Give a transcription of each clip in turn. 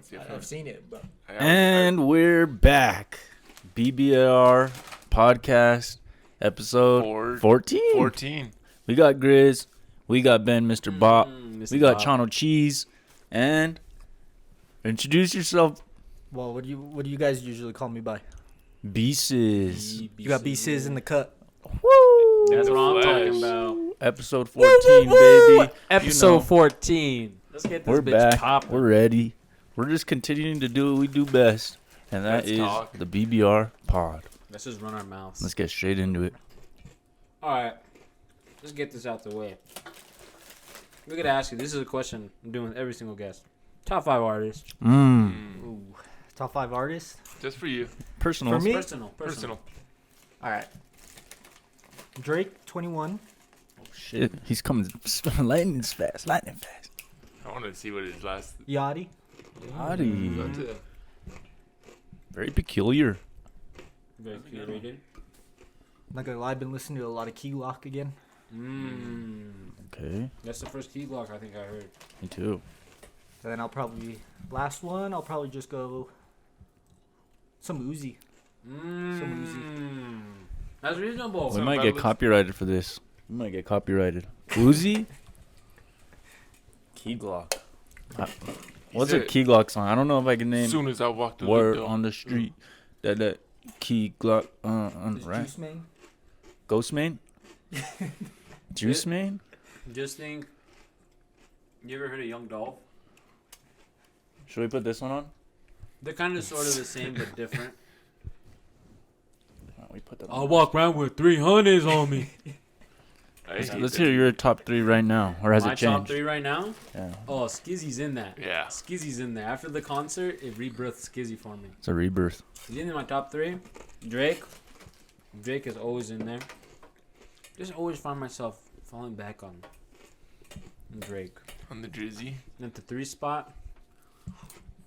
different. I've seen it, but. And we're back. BBR podcast episode 14. 14. We got Grizz. We got Ben, Mr. Bop. Mr. We got Bop. Chano Cheese. And introduce yourself, Well, what do you guys usually call me by? B-Sizz. You got B-Sizz in the cut. Woo! That's what I'm Flash. talking about. Episode 14, baby. Episode You know, 14. Let's get this we're bitch back. popping. We're ready. We're just continuing to do what we do best. And that Let's is talk. the BBR pod. Let's just run our mouths. Let's get straight into it. All right. Let's get this out the way. We're going to ask you. This is a question I'm doing with every single guest. Top 5 artists. Ooh. Top 5 artists? Just for you. Personal. For me? Personal. All right. Drake, 21. Shit, he's coming lightning fast. I wanted to see what his last. Yachty. Howdy. Very peculiar. Very curated. Not gonna lie, I've been listening to a lot of Key Lock again. Okay, That's the first key block I think I heard. me too. And then last one, I'll probably just go some Uzi. That's reasonable. We might get copyrighted for this. We might get copyrighted. Uzi? Key Glock. What's a Key Glock song? I don't know if I can As name soon as I walked through Word the door. on the Street. That Key Glock. This Right? Juice Man. Ghost Main? Juice Main? Just think. You ever heard of Young Dolph? Should we put this one on? They're kind of sort of the same but different. We put that I walk around with 300s on me. Let's hear your top 3 right now. Or has My it changed? top 3 right now? Yeah. Oh, Skizzy's in that. Yeah. Skizzy's in there. After the concert, it rebirthed Skizzy for me. It's a rebirth. He's in my top 3. Drake. Drake is always in there. Just always find myself falling back on Drake. On the Drizzy. And at the 3 spot,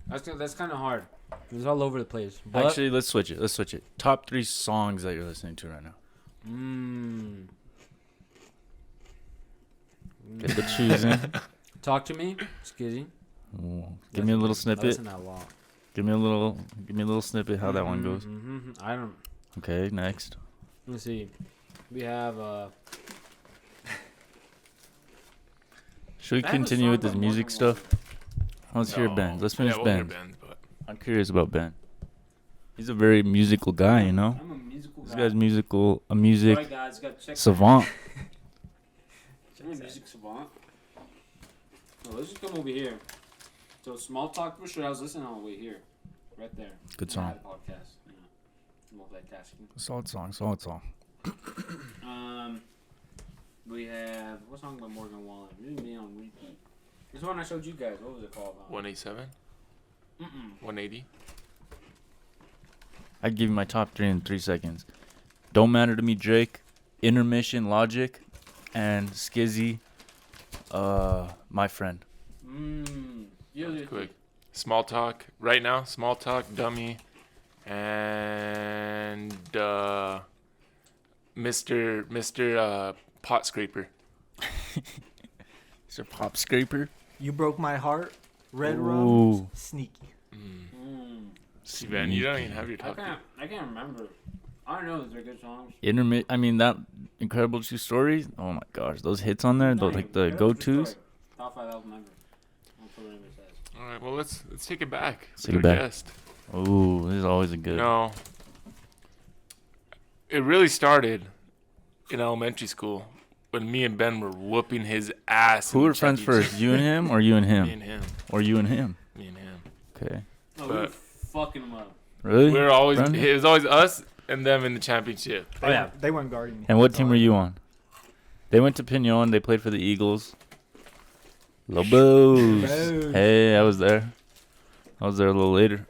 that's kind of hard. It's all over the place. But, Actually, let's switch it. Top 3 songs that you're listening to right now. Get the choosing. Talk to me, Skizzy. Ooh, give me a little I snippet. listen a lot. Give me a little snippet how that one goes. I don't. Okay, next. Let's see. We have Should we I have a continue song with this by music Morgan stuff? Let's hear Ben. Let's finish we'll hear Ben. Ben's, but I'm curious about Ben. He's a very musical guy, you know. I'm a musical This guy. guy's a music Alright, guys, gotta check savant. I'm a music savant. No, let's just come over here. So small talk for sure. I was listening on the way here, right there. Good I song. had a podcast, multitasking. Solid song. We have what song by Morgan Wallen? Really be on repeat. This one I showed you guys. What was it called? 187? 180? I'd give you my top 3 in 3 seconds. Don't Matter to Me, Drake. Intermission, Logic. And Skizzy, My Friend. Quick. Small Talk. Right now, Small Talk, Dummy. And Mr. Pot Scraper. Is there Pop Scraper? You Broke My Heart. Red Ooh. Rum. Sneaky. See, Ben, you don't even have your I top can't remember. I don't know if they're good songs. I mean, that Incredible True Story. Oh my gosh, those hits on there, those, like the go-tos. Top 5 album ever. That's what it says. All right, well, let's take it back. Take it back. Ooh, this is always a good. No. It really started in elementary school when me and Ben were whooping his ass. Who in were the friends championship. first, you and him, or you and him, Me and him. or you and him? Me and him. Okay. No, we were But- fucking them up. Really? We were always. Friends? It was always us and them in the championship. Oh, yeah. They weren't guarding me. And what team were you on? They went to Pinion. They played for the Eagles. Lobos. Hey, I was there. I was there a little later.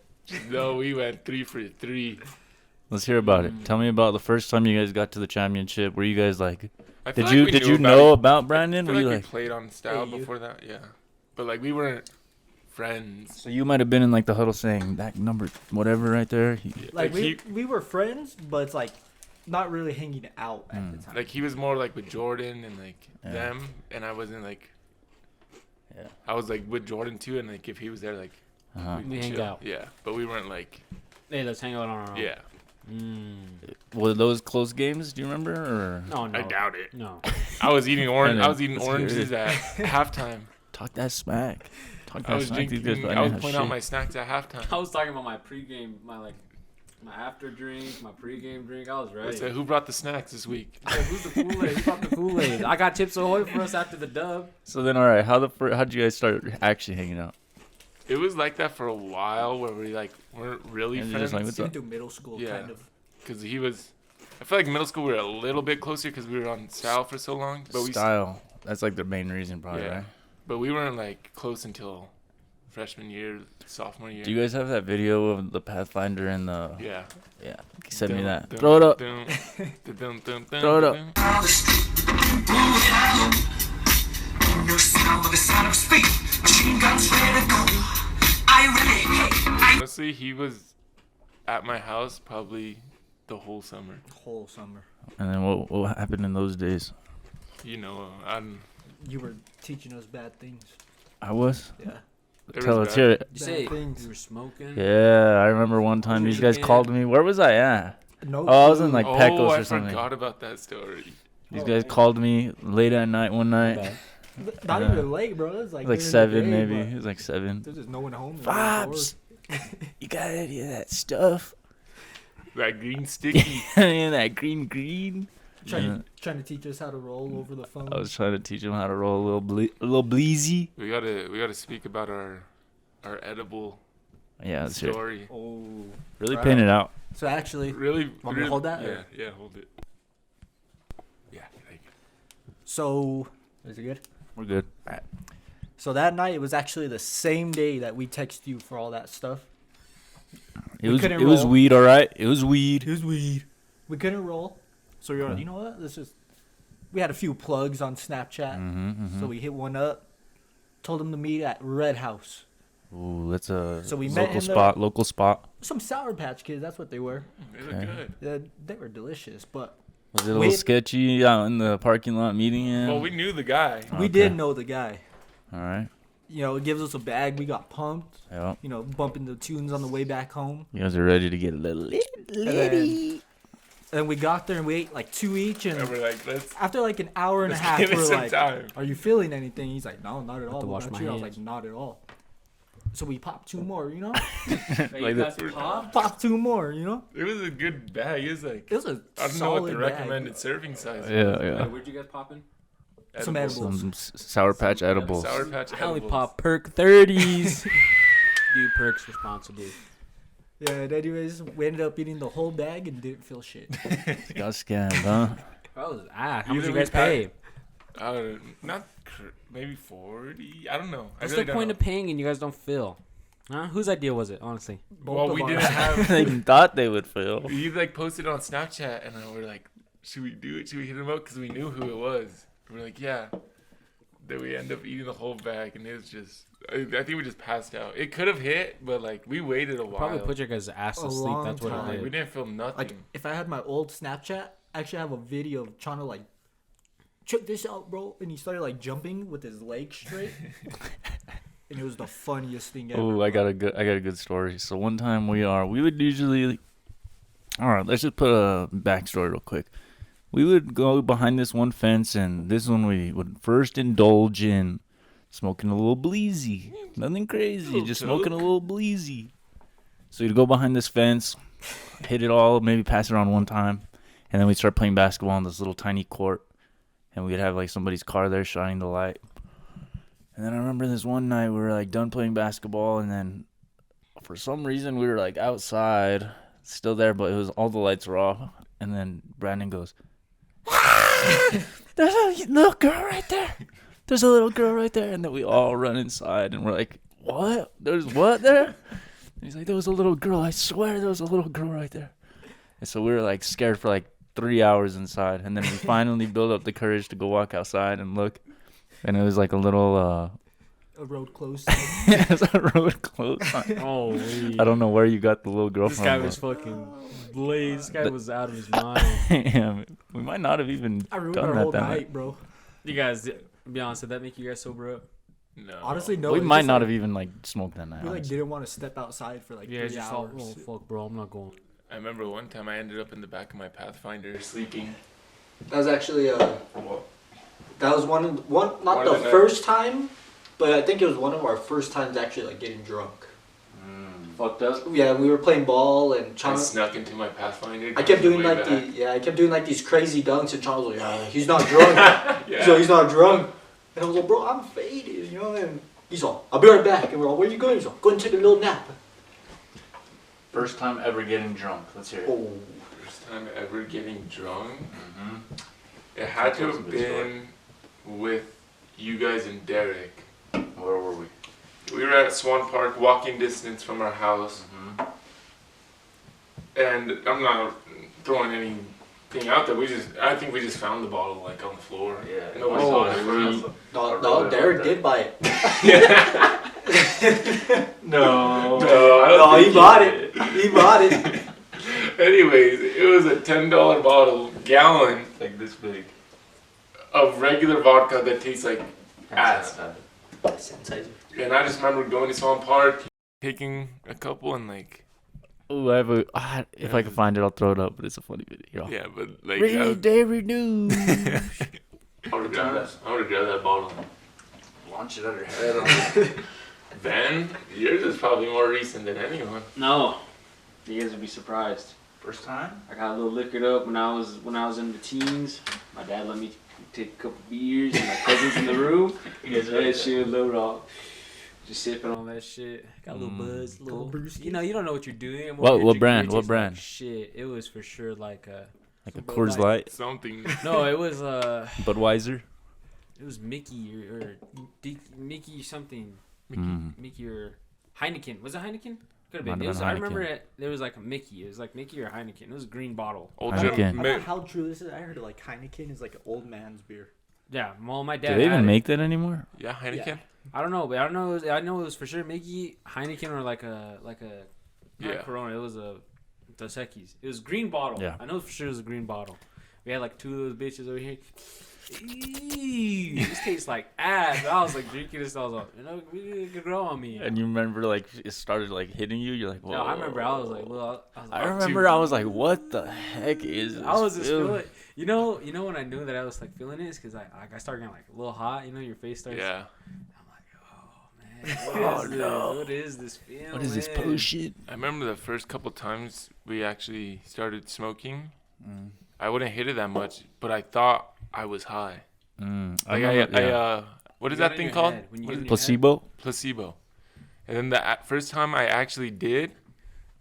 No, we went 3 for 3. Let's hear about it. Tell me about the first time you guys got to the championship. Were you guys like? I feel Did like we you knew know it. about I Brandon? feel Were like you we like? played on style Hey, you. before that. Yeah, but like we weren't friends. So you might have been in like the huddle saying that number whatever right there. Like he, we were friends, but it's like not really hanging out at the time. like he was more like with Jordan and like Yeah. them, and I wasn't like. Yeah. I was like with Jordan too, and like if he was there, like We hang chill. out. Yeah, but we weren't like. Hey, let's hang out on our own. Yeah, Were those close games? Do you remember? Or No, no. I doubt it. No. I was eating orange. I I was eating know. oranges at halftime. talk that smack. Talk I that was smack. These guys, drinking. but I was didn't have pulling out shit. my snacks at halftime. I was talking about my pregame, my after drink, my pregame drink. I was I ready. said, who brought the snacks this week? Yeah, who's the Kool-Aid? Who brought the Kool-Aid? I got Chips Ahoy for us after the dub. So then, all right, how'd you guys start actually hanging out? It was like that for a while, where we like weren't really And you're friends. just like, what's up? Into middle school, Yeah. kind of. Because he was. I feel like middle school we were a little bit closer because we were on Sal for so long. But Style. That's like the main reason, probably, Yeah. right? But we weren't like close until freshman year, sophomore year. Do you guys have that video of the Pathfinder and the? Yeah. Yeah. Send me Dun, that. dun, Throw it up. dun, dun, dun, dun, dun, Throw it up. dun. No sound but the sound of speed. Machine guns ready to go. Honestly, he was at my house probably the whole summer. Whole summer. And then what happened in those days? You know, I'm. You were teaching us bad things. I was. Yeah. It Tell was us bad. hear it. You Bad say things. you were smoking? Yeah, I remember one time these guys called me. Where was I at? No. Oh, I was in like Oh, Pecos I or something. forgot about that story. These guys called me late at night one night. Not even late, bro. It's like It was like during the 7 day, maybe. but It was like 7. There's just no one home. Vibes. You got any of that stuff? That green sticky. That green. Trying to teach us how to roll over the phone. I was trying to teach them how to roll a little bleezy. we gotta speak about our edible Yeah, that's it. story. Oh. Really Right. paint it out. So actually, Really? Want me to hold that, Yeah, or- yeah, hold it. Yeah, thank you. so is it good? We're good. So that night, it was actually the same day that we texted you for all that stuff. It We was couldn't it was roll. weed, all right. It was weed. It was weed. We couldn't roll. So we were like, you know what? Let's just. We had a few plugs on Snapchat. Mm-hmm. So we hit one up. Told them to meet at Red House. Ooh, that's a So we met local in spot. Local spot. Some Sour Patch Kids, that's what they were. They look Okay. good. They were delicious, but Was it a little Wait. sketchy out in the parking lot meeting him? Well, we knew the guy. we Okay. did know the guy. All right. You know, it gives us a bag. We got pumped. Yeah. You know, bumping the tunes on the way back home. You guys are ready to get a little And we got there and we ate like 2 each. And And we're like, let's after like an hour and a let's half, give it we're some like, time. "Are you feeling anything?" He's like, "No, not at all." to What wash about my you?" I was hands. like, "Not at all." So we popped 2 more. You know, Like guys the- pop? popped 2 more. You know, It was a good bag. It was like it was a I don't know what solid the bag. recommended serving size. Yeah, Wait, yeah. where'd you guys pop in? Some edibles. Some Sour Patch edibles. Sour Patch I only edibles. pop perk 30s. Do perks responsibly. Yeah. And anyways, we ended up eating the whole bag and didn't feel shit. Got scammed, huh? That was how much Either you we guys paid- pay? Not maybe 40. I don't know. What's I really the point don't of paying and you guys don't feel? Huh? Whose idea was it, honestly? know. Well, Both we of didn't ours. have. They thought they would fail. We like posted on Snapchat, and then we're like, "Should we do it? Should we hit him up?" Because we knew who it was. We're like, "Yeah." Then we end up eating the whole bag, and it was just. I think we just passed out. It could have hit, but like we waited a while. Probably put your guys' ass A to sleep. long That's what time. it We did. didn't feel nothing. Like, if I had my old Snapchat, I actually have a video of trying to like, check this out, bro. And he started like jumping with his legs straight. And it was the funniest thing ever. Oh, I got a good story. So one time we would usually, all right, let's just put a backstory real quick. We would go behind this one fence, and this one we would first indulge in smoking a little bleezy. Nothing crazy, Little just joke. smoking a little bleezy. So you'd go behind this fence, hit it all, maybe pass it around one time, and then we'd start playing basketball in this little tiny court, and we'd have like somebody's car there shining the light. And then I remember this one night we were like done playing basketball, and then for some reason we were like outside, still there, but it was all the lights were off. And then Brandon goes, "There's a little girl right there. There's a little girl right there." And then we all run inside, and we're like, "What? There's what there?" And he's like, "There was a little girl. I swear there was a little girl right there." And so we were like scared for like 3 hours inside, and then we finally built up the courage to go walk outside and look. And it was like a little, A road closed. it was a road closed. Oh, I don't know where you got the little girl This from. guy but- was fucking blazed. This guy was out of his mind. yeah, we might not have even I ruined done our that whole that night. night, bro. You guys, be honest, did that make you guys sober up? No. Honestly, no. we it's might just, not like, have even like smoked that night. We like honestly. didn't want to step outside for like Yeah, 3 just thought, hours. oh fuck, bro, I'm not going. I remember one time I ended up in the back of my Pathfinder sleeping. That was actually that was one not One the of the first time, but I think it was one of our first times actually like getting drunk. Fucked up. Yeah, we were playing ball and I Chana. snuck into my Pathfinder. I kept doing way like back. I kept doing like these crazy dunks and Chana was like, yeah, he's not drunk. Yeah. So he's not drunk. And I was like, bro, I'm faded, you know. And he's all, I'll be right back. And we're all, where you going? He's all, go and take a little nap. First time ever getting drunk. Let's hear it. Oh. First time ever getting drunk. Mm-hmm. It had to That was a have good story. been with you guys and Derek. Where were we? We were at Swan Park, walking distance from our house, Mm-hmm. and I'm not throwing anything out there. I think we just found the bottle like on the floor. Yeah. And nobody saw it. No, Derek did buy it. No. No, I don't No, think he bought it. He bought it. Anyways, it was a $10 bottle, gallon Like this big. of regular vodka that tastes like ass. And I just remember going to Swan Park, taking a couple, and like, Oh, I have a. If I can find it, I'll throw it up. But it's a funny video. yeah, but like, Read Dairy News. I would have grabbed that bottle. Launch it at her head. Van, yours is probably more recent than anyone. No, you guys would be surprised. First time? I got a little liquored up when I was in the teens. My dad let me take a couple beers and my cousins in the room. You guys That shit was low rock. Just sipping on that shit. Got a little buzz, Couple little. brewskis. You know, you don't know what you're doing. and What you're drinking brand? beer What tastes brand? Like shit, it was for sure like a. Like a Bud Coors Light. Light, Something. No, it was Budweiser. it was Mickey or Mickey something. Mm. Mickey or Heineken. Was it Heineken? Could have Might been. have been I remember Heineken. it. There was like a Mickey. It was like Mickey or Heineken. It was a green bottle. Old Heineken. Jim. I don't know Mi- how true this is. I heard like Heineken is like an old man's beer. Yeah, well, my dad. Do they had even it. make that anymore? Yeah, Heineken. Yeah. I don't know, but I don't know. I know it was for sure Mickey, Heineken, or like a not Yeah. Corona. It was a Dos Equis. It was green bottle. Yeah. I know for sure it was a green bottle. We had like two of those bitches over here. Eee, this tastes like ass. I was like drinking this. I was like, you know, we could grow on me. And you remember like it started like hitting you. You're like, whoa. No, I remember. I was like, well, I remember I was like, what the heck is this? I was just feeling? feeling. You know when I knew that I was like feeling it is because I started getting like a little hot. You know, your face starts. Yeah. I'm like, oh man, what is this? What is this feeling? What is this potion? I remember the first couple times we actually started smoking. Mm. I wouldn't hit it that much, but I thought I was high. Mm. Like remember, yeah. what is You got that it in thing your called? head. When you What get is in it? your Placebo? Placebo. And then the first time I actually did,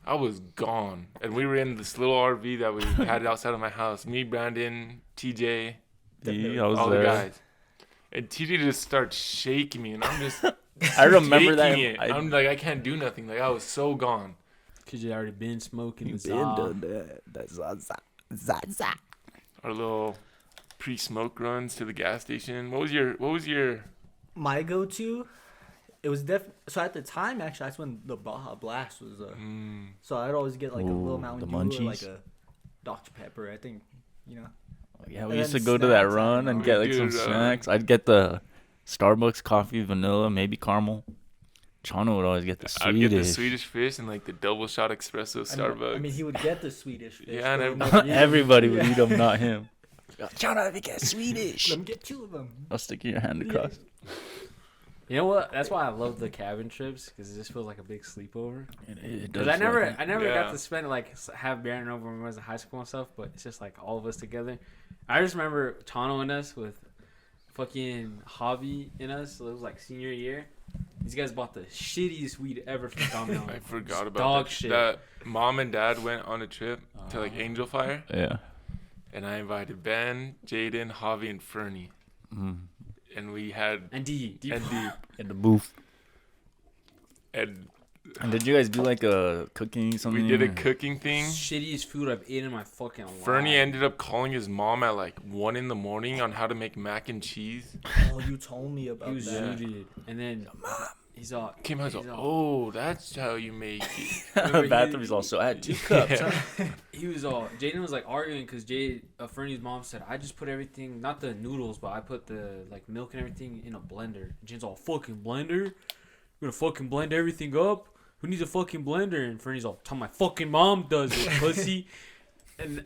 I was gone. And we were in this little RV that we had outside of my house. Me, Brandon, TJ, Yeah, I was all there. the guys. And TJ just starts shaking me, and I'm just I remember that. taking it. I'm like, I can't do nothing. Like, I was so gone. Cause you already been smoking. You It's been off. done that. That's Zaza. Our little pre-smoke runs to the gas station. What was your My go-to, it was so at the time actually that's when the Baja Blast was. So I'd always get like a little Ooh, Mountain the Dew or like munchies? a Dr Pepper. I think, you know. Yeah, we And used to then go to that snacks, I run don't and know. get like some Dude, snacks. I'd get the Starbucks coffee, vanilla, maybe caramel. Chano would always get the I'd Swedish. get the Swedish fish and like the double shot espresso Starbucks. I mean, he would get the Swedish fish. Yeah, and but he never eat 'em. Everybody would eat them, not him. Chano, let me get Swedish. Let me get 2 of them. I'll stick your hand across. You know what? That's why I love the cabin trips because it just feels like a big sleepover. It Because does I feel never, like I never Yeah. got to spend like have Baron over when I was in high school and stuff. But it's just like all of us together. I just remember Tano and us with fucking Javi and us. So it was like senior year. These guys bought the shittiest weed ever from Domino. I forgot about dog that. shit. That mom and dad went on a trip to like Angel Fire, Yeah. and I invited Ben, Jaden, Javi, and Fernie, Mm. and we had And D. and deep In the booth. and And did you guys do like a cooking something? we did a or- cooking thing. Shittiest food I've eaten in my fucking life. Fernie ended up calling his mom at like 1 a.m. on how to make mac and cheese. Oh, you told me about He was that. zooted. And then He's all. Came out, he's oh, that's how you make it. Remember, Bathroom's also at 2 cups. Yeah. He was all. Jaden was like arguing because Fernie's mom said, I just put everything, not the noodles, but I put the like milk and everything in a blender. And Jaden's all, fucking blender? You're gonna fucking blend everything up? Who needs a fucking blender? And Fernie's all, tell my fucking mom does it, pussy. And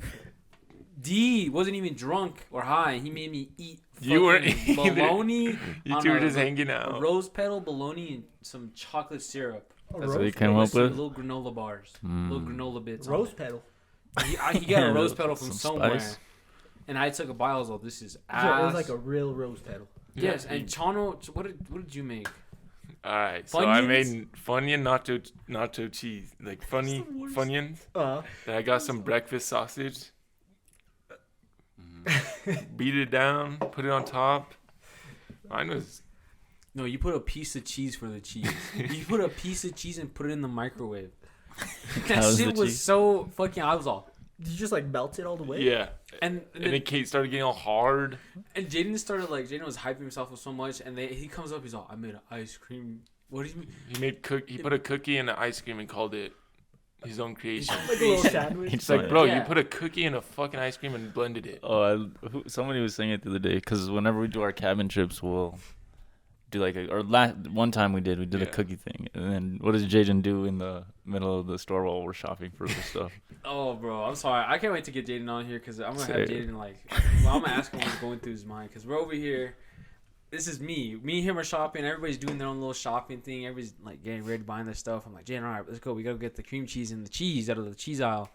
D wasn't even drunk or high. He made me eat You weren't fucking either. bologna. You on two were a- just hanging a out. rose petal, bologna, and some chocolate syrup. That's what you came With up some with? little granola bars, little granola bits. Rose petal. He got a rose petal from Some somewhere, spice. and I took a bite. I was like, "This is ass." Yeah, it was like a real rose petal. yes. Yeah. And Chano, what did you make? All right, so I Funyuns? made Funyun nacho cheese, like funny Funyuns. Then I got some breakfast sausage. Beat it down, put it on top. Mine was No, you put a piece of cheese for the cheese. You put a piece of cheese and put it in the microwave. That was shit the was cheese? so fucking. I was all. Did you just like melt it all the way? yeah, And and then Kate started getting all hard. And Jaden started like Jaden was hyping himself up so much, and he comes up, he's all, I made an ice cream. What do you mean? He put a cookie in the ice cream and called it his own creation. Like a little sandwich. It's like, bro, Yeah. you put a cookie in a fucking ice cream and blended it. Somebody was saying it the other day because whenever we do our cabin trips, we'll do like one time we did Yeah. a cookie thing, and then what does Jaden do in the middle of the store while we're shopping for the stuff? Oh, bro, I'm sorry. I can't wait to get Jaden on here because I'm gonna have Same. Jaden like. Well, I'm gonna ask him what's going through his mind because we're over here. This is me. Me and him are shopping. Everybody's doing their own little shopping thing. Everybody's like getting ready, buying their stuff. I'm like, Jaden, all right, let's go. We gotta get the cream cheese and the cheese out of the cheese aisle.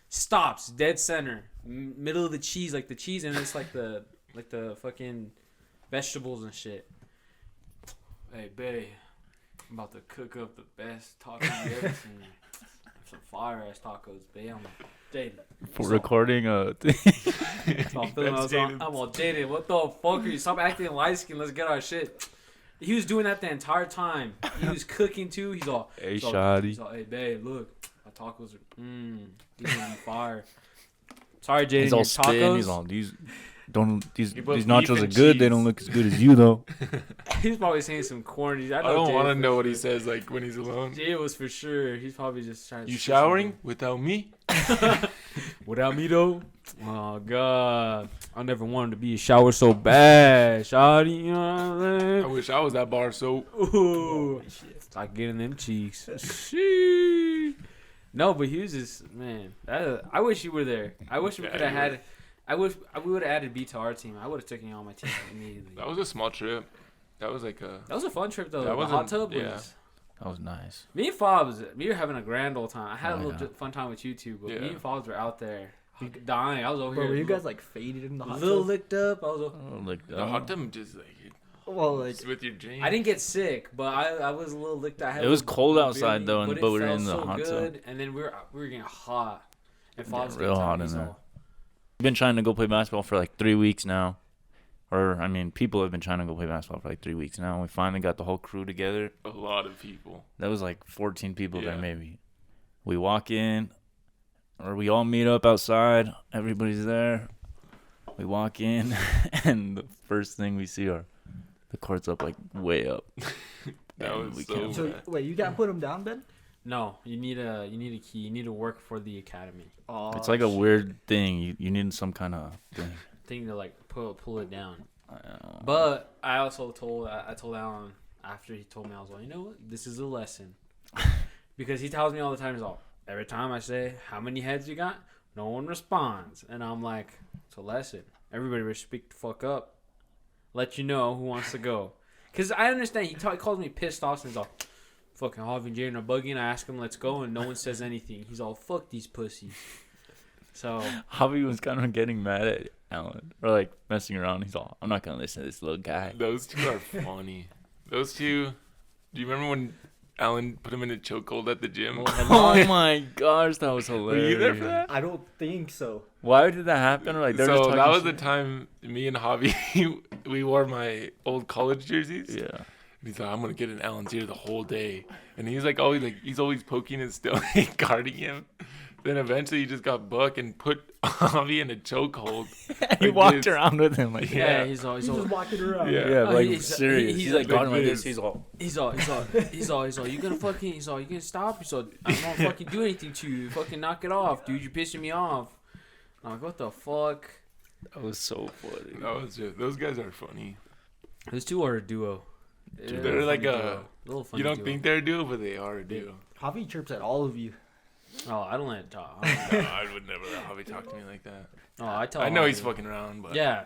Stops dead center, middle of the cheese, like the cheese, and it's like the fucking vegetables and shit. Hey, babe, I'm about to cook up the best tacos you ever seen. Some fire ass tacos, babe. I'm like, Jaden. For recording I'm all Jaden. What the fuck are you? Stop acting light skin. Let's get our shit. He was doing that the entire time. He was cooking too. He's all, Hey, he's all, shoddy. he's all, hey, babe, look, my tacos are, these are on fire. Sorry, Jaden. He's your all spin. tacos. He's all these He put beef nachos are and good. They cheese. don't look as good as you though. He's probably saying some corny. I don't want to know what he says like when he's alone. Jay was for sure. He's probably just trying to. You say showering without me? something. Without me though? Oh God, I never wanted to be a shower so bad, shawty. You know what I'm I saying? wish I was that bar soap. Ooh, start getting them cheeks. Sheesh. No, but he was just man. I wish you were there. I wish we Yeah, could have you had. were. I wish we would have added B to our team. I would have taken you on my team immediately. That was a small trip. That was like a. That was a fun trip though. That The wasn't- hot tub was. yeah. That was nice. Me and Fobs, we were having a grand old time. I had a Oh, little yeah. fun time with you two, but Yeah. me and Fobs were out there dying. I was over Bro, here. were you guys like faded in the a hot little tub? licked up? I was. The hot tub just like. Well, like It's with your dreams. I didn't get sick, but I was a little licked. I had It was a cold little outside, though, but but we were felt in the so hot tub. good, and then we were getting hot. And Fobs real gets out, hot in he's there. all, We've been trying to go play basketball for like 3 weeks now. Or, I mean, people have been trying to go play basketball for like 3 weeks now. We finally got the whole crew together. A lot of people. That was like 14 people there, Yeah. maybe. We walk in, or we all meet up outside. Everybody's there. We walk in, and the first thing we see are the court's up, like, way up. That And was we so can't- so. bad. Wait, you can't put them down, Ben? no, you need a key. You need to work for the academy. Oh, It's like a weird thing. You need some kind of thing. Thing to like pull it down. I don't know. But I also told Alan after he told me, I was like, you know what? This is a lesson. Because he tells me all the time, he's all, every time I say, how many heads you got? No one responds. And I'm like, it's a lesson. Everybody will speak the fuck up. Let you know who wants to go. Because I understand. He calls me pissed off and he's all, fucking Harvey and Jaden are bugging. I ask him, let's go. And no one says anything. He's all, fuck these pussies. So, Javi was kind of getting mad at Alan, or like messing around. He's all, I'm not going to listen to this little guy. Those two are funny. Those two. Do you remember when Alan put him in a chokehold at the gym? Oh my gosh, that was Were hilarious. you there for that? I don't think so. Why did that happen? Or like they're just So talking that was the shit? time me and Javi, we wore my old college jerseys. Yeah. And he's like, I'm gonna get in Alan's ear the whole day, and he's like always poking his stomach, guarding him. Then eventually he just got Buck and put Javi in a chokehold. He Like walked this. around with him like Yeah, Yeah. he's all He's just walking around. Yeah. yeah, Oh, like he's- serious. he's He's like like got him like this. this. He's all. you gonna fucking, you gonna stop? He's all, I won't fucking do anything to you. Fucking knock it off, dude. You're pissing me off. I'm like, what the fuck? That was so funny. That was just, those guys are funny. Those two are a duo. They're like a. little funny You don't duo. think they're a duo, but they are a duo. Javi chirps at all of you. Oh, I don't let it talk. No, I would never let Javi talk to me like that. Oh, I tell. I know he's Javi. fucking around, but Yeah.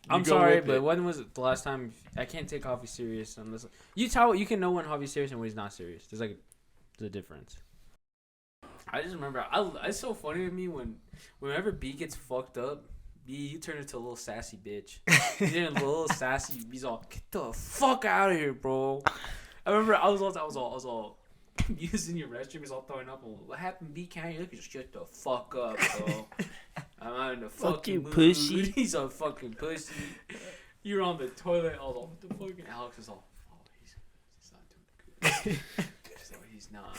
I'm go sorry, with but it. when was it the last time I can't take Javi serious unless you can know when Javi's serious and when he's not serious. There's like the difference. I just remember it's so funny with me whenever B gets fucked up, B you turn into a little sassy bitch. You're a little sassy. B's all get the fuck out of here, bro. I remember I was all using your restroom. He's all throwing up. What happened, B? Can't you just shut the fuck up, bro? I'm not in the Fuck fucking you, mood. pussy. He's a fucking pussy. You're on the toilet. I was all, what the fuck? And Alex is all, oh, he's not doing good. He's not.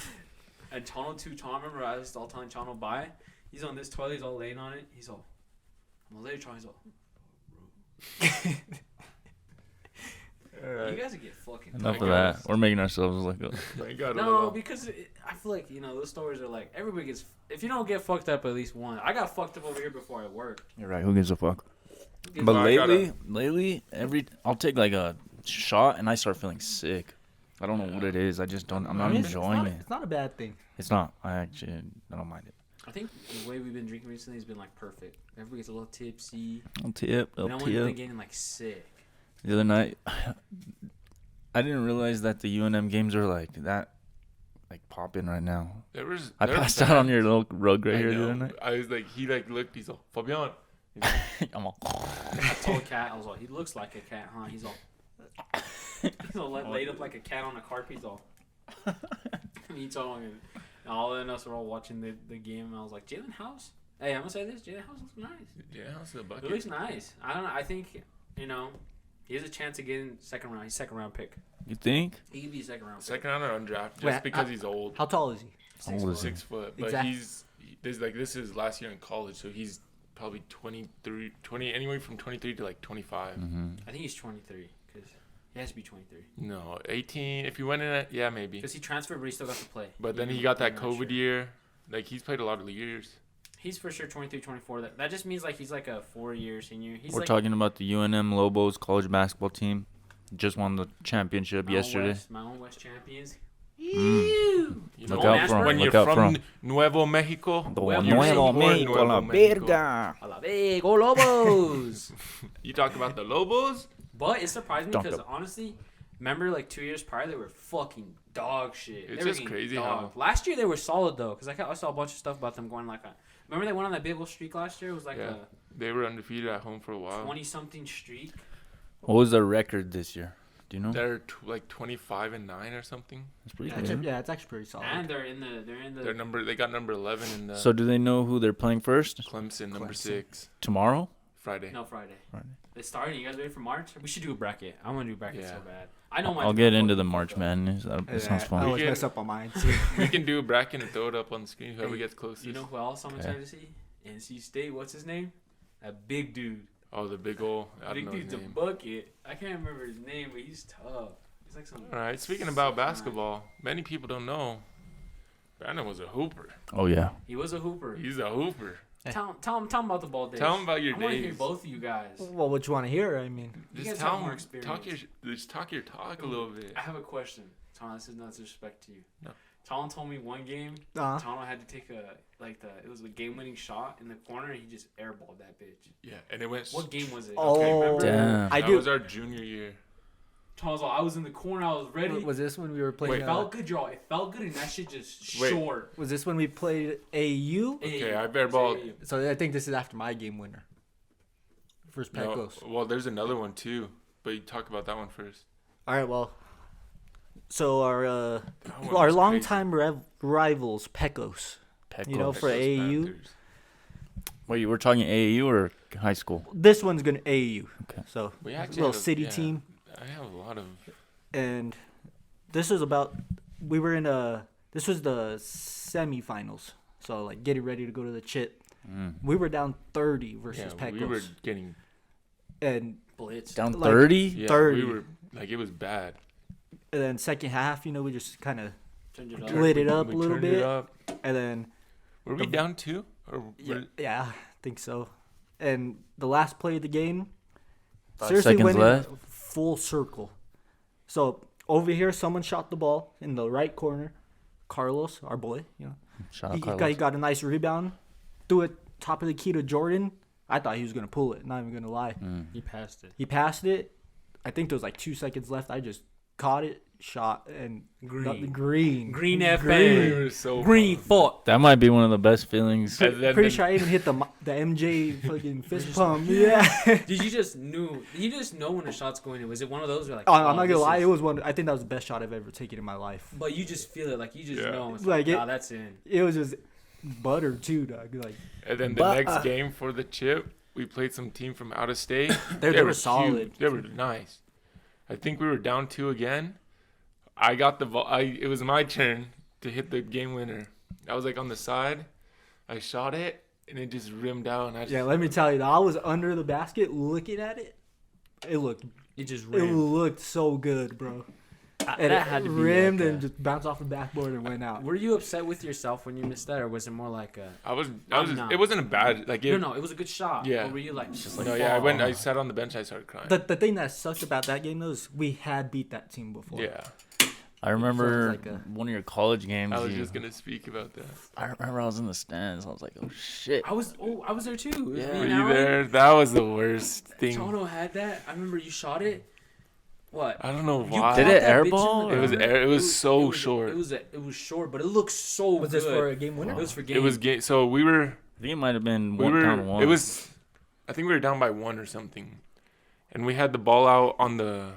And Chano too. Chano, remember I was all telling Chano bye. He's on this toilet. He's all laying on it. He's all, I'm gonna lay Chano. He's all, you guys would get fucking. Enough My of that. God. We're making ourselves look good. I got No, because I feel like those stories are like everybody gets. If you don't get fucked up at least one, I got fucked up over here before I worked. You're right. Who gives a fuck? Gives But a- I gotta- lately, I'll take like a shot and I start feeling sick. I don't know what it is. I just don't. I'm I not mean, enjoying it. It's not a bad thing. It's not. I don't mind it. I think the way we've been drinking recently has been like perfect. Everybody gets a little tipsy. I'll tip. No I'll one's been tip. getting like sick. The other night, I didn't realize that the UNM games are like that, like popping right now. I they're passed bad. out on your little rug right I here the know. other night. I was like, he like looked. He's all Fabian. I'm all. I told Cat, I was like, he looks like a cat, huh? He's all laid up like a cat on a carpet. He's all. And he told me, and all of us were all watching the game, and I was like, Jalen House. Hey, I'm gonna say this. Jalen House looks nice. Yeah, that's the It bucket. looks nice. I don't know. I think he has a chance of getting second round. He's second round pick. You think? He could be a second round pick. Second round or undrafted, just Wait, because he's old. How tall is he? How old is he? 6 foot, but Exact- this is last year in college, so he's probably 23, 20, anywhere from 23 to like 25. Mm-hmm. I think he's 23 because he has to be 23 No, 18. If you went in at, yeah, maybe. because he transferred, but he still got to play. But then Even he got though that I'm not COVID sure. year. Like he's played a lot of years. He's for sure 23, 24. That just means like he's like a 4-year senior. He's We're like talking about the UNM Lobos college basketball team. Just won the championship yesterday. Mountain West champions. You Look know, out for him. when Look you're out for from him. Nuevo Mexico, The Well, Nuevo you're Mexico, Nuevo la Mexico. verga. A la vez, go Lobos! You talk about the Lobos. But it surprised me Dunk because up. honestly, remember like 2 years prior they were fucking dog shit. It's They were just getting crazy dog. Last year they were solid though, because I saw a bunch of stuff about them going like a. Remember they went on that big old streak last year? It was like Yeah. They were undefeated at home for a a while. 20-something streak. What was their record this year? Do you know? They're like 25-9 or something. It's pretty Yeah, good. it's actually pretty solid. And they're in the. They got number 11 in the So do they know who they're playing first? Clemson, number Clemson. 6 Tomorrow? Friday. No, Friday. Friday. They started. You guys ready for March? We should do a bracket. I want to do a bracket Yeah. so bad. I know my. I'll get into the March Madness. That Yeah, sounds I fun. always We mess can- up on mine too. We can do a bracket and throw it up on the screen. Whoever Hey, gets closest. You know who else I'm Okay. excited to see? NC State. What's his name? That big dude. Oh, the big ol'. I don't Big know his dude's a name. bucket. I can't remember his name, but he's tough. He's like some. All right. Speaking about basketball, many people don't know. Brandon was a hooper. Oh, yeah. He was a hooper. He's a hooper. Tell him about the ball days. Tell him about your I want to hear days. both of you guys. Well, what you want to hear? I mean, You Just guys have tell more him. experience. Just talk your talk a little bit. I have a question. Tom, this is not disrespect to you. No. Tom told me one game, uh, Tom had to take it was a game-winning shot in the corner, and he just airballed that bitch. Yeah, and it went. What game was it? oh, remember? Damn. I that do. was our junior year. Tom was like, I was in the corner, I was ready. Was this when we were playing? Wait, It felt good, y'all. It felt good, and that shit just Wait. short. Was this when we played AU? Okay, I airballed. So I think this is after my game winner. First No, Pecos. well, there's another one too, but you talk about that one first. All right, well. So our That one our was longtime rivals, Pecos. Pecos. You know, for crazy. AAU? Panthers. Wait, you were talking AAU or high school? This one's gonna AAU. Okay. So We actually little had a- city yeah, team, I have a lot of. and this was about. We were in a. This was the semifinals. So like getting ready to go to the chip. We were down 30 versus Yeah, Pecos. we were getting And Blitz. Down like, 30? yeah, 30. we were like it was bad. then second half, we just kind of Turned it up. lit it up We a little turned it bit. up. And then Were we down 2? Or yeah, I think so. And the last play of the game, 5 seriously seconds went left. in a full circle. So over here, someone shot the ball in the right corner. Carlos, our boy, Shout out he Carlos. got a nice rebound, threw it top of the key to Jordan. I thought he was gonna pull it. Not even gonna lie. He passed it. He passed it. I think there was like 2 seconds left. I just caught it, shot, and green. Green we FM. were so Green pumped. fuck. That might be one of the best feelings. And then- Pretty sure I even hit the MJ fucking fist pump. Yeah. Did you just know when a shot's going in? Was it one of those where like? Oh, I'm not this gonna lie. is- It was one. I think that was the best shot I've ever taken in my life. But you just feel it, like you just Yeah. know. It's Like like, it- nah, that's in. It was just butter too, dog. Like And then the But- next game for the chip, we played some team from out of state. they were solid. huge. They were nice. I think we were down 2 again. I got the ball. It was my turn to hit the game winner. I was like on the side. I shot it and it just rimmed out. And I just, Yeah, let me tell you, I was under the basket looking at it. It looked so good, bro. And that it had to be rimmed like and a- just bounced off the backboard and went out. Were you upset with yourself when you missed that, or was it more like a? I was I'm just, not. it wasn't a bad like it, No, it was a good shot. Yeah. Or were you like just like? no, yeah. I sat on the bench. I started crying. The thing that sucked about that game though is we had beat that team before. Yeah, I remember like a- one of your college games. I was just gonna speak about that. I remember I was in the stands. I was like, oh shit. I was there too. It was Yeah. me Were and you Alan. there? That was the worst thing. Tono had that. I remember you shot it. What? I don't know You why. Did caught it that bitch in airball, the or- It was corner? air. It was so short. It was short, but it looked so Was good. this for a game winner? It was for game. It was game. So we were. I think it might have been We one were. down one. It was. I think we were down by 1 or something, and we had the ball out on the.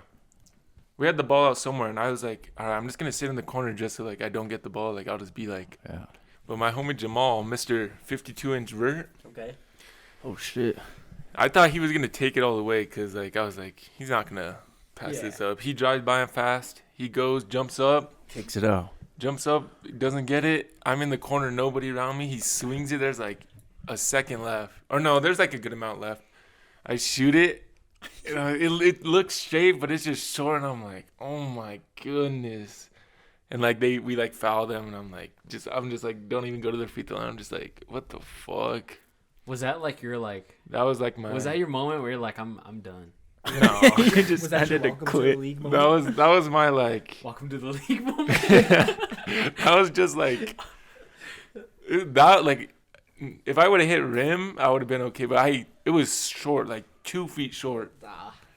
We had the ball out somewhere, and I was like, "All right, I'm just gonna sit in the corner just so like I don't get the ball. Like I'll just be like." Yeah. But my homie Jamal, Mr. 52-inch vert, Okay. Oh shit. I thought he was gonna take it all the way because like I was like, he's not gonna pass this up. He drives by him fast. He goes, jumps up, Kicks it out. doesn't get it. I'm in the corner, nobody around me. He swings it. There's like a second left, or no, there's like a good amount left. I shoot it. It looks straight, but it's just short, and I'm like, oh my goodness. And like we like foul them, and I'm just like, don't even go to the free throw line. I'm just like, what the fuck? Was that like your like? That was like my. Was that your moment where you're like, I'm done. No. You just Was that your welcome to the league moment? that was my like. Welcome to the league moment. That was just like that. Like, if I would have hit rim, I would have been okay. But it was short, like 2 feet short,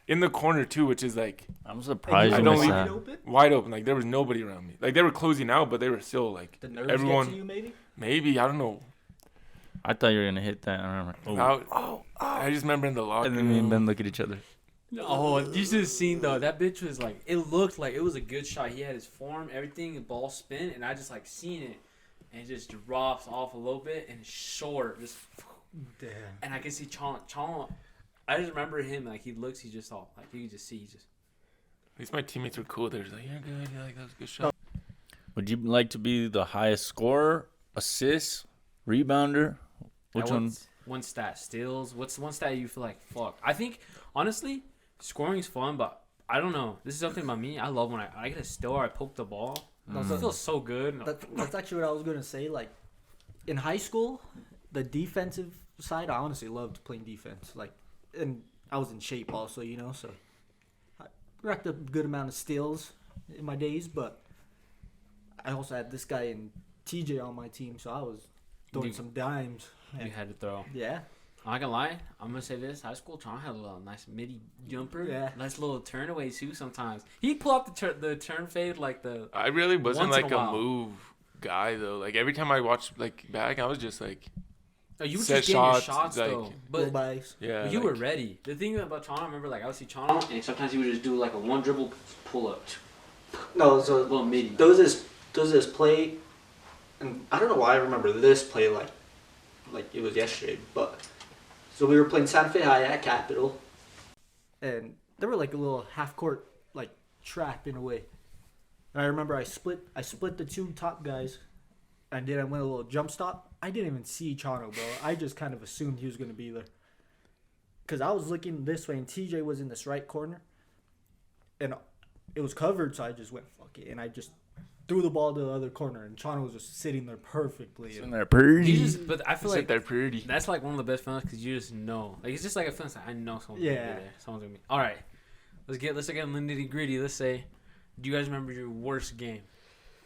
in the corner too, which is like I'm surprised I you don't missed leave that. it open? wide open. Like there was nobody around me. Like they were closing out, but they were still like The nerves everyone. get to you, maybe? Maybe I don't know. I thought you were gonna hit that. I remember. I just remember in the locker And then me and room. Ben look at each other. Oh, you should have seen though. That bitch was like, it looked like it was a good shot. He had his form, everything, the ball spin, and I just like seen it, and it just drops off a little bit and it's short, just. Damn. And I can see Chon. I just remember him like he looks. He just all like you can just see. He just. At least my teammates were cool. They're just like, "You're good. You're like that was a good shot." Would you like to be the highest scorer, assist, rebounder? Which one? One stat steals. What's the one stat you feel like fuck? I think honestly, scoring is fun, but I don't know. This is something about me. I love when I get a steal or I poke the ball. It feels so good. That's actually what I was gonna say. Like in high school, the defensive side, I honestly loved playing defense. Like, and I was in shape also, so I racked up a good amount of steals in my days. But I also had this guy in TJ on my team, so I was throwing some dimes. You had to throw. Yeah. I'm not gonna lie. I'm gonna say this. High school, Tron had a little nice midi jumper. Yeah. Nice little turn away too. Sometimes he'd pull up the turn fade like the. I really wasn't Once in like a a while. move guy though. Like every time I watched like back, I was just like, Oh, you were set just getting your shots, shots like- though. But Buys. yeah. you like, were ready. The thing about Toronto, I remember like I would see Toronto, and sometimes he would just do like a one dribble pull up, No, a so little midi. there was this play, and I don't know why I remember this play like it was yesterday. But so we were playing Santa Fe High at Capitol, and there were like a little half court like trap in a way. And I remember I split the two top guys, and then I went a little jump stop, I didn't even see Chano, bro. I just kind of assumed he was gonna be there. Cause I was looking this way and TJ was in this right corner, and it was covered, so I just went fuck it, and I just threw the ball to the other corner, and Chano was just sitting there perfectly. In there pretty. But I feel Sit like there pretty. that's like one of the best feelings because you just know. Like it's just like a feeling like I know someone's gonna be Yeah. there. Someone's gonna be. All right, let's get in the nitty gritty. Let's say, do you guys remember your worst game?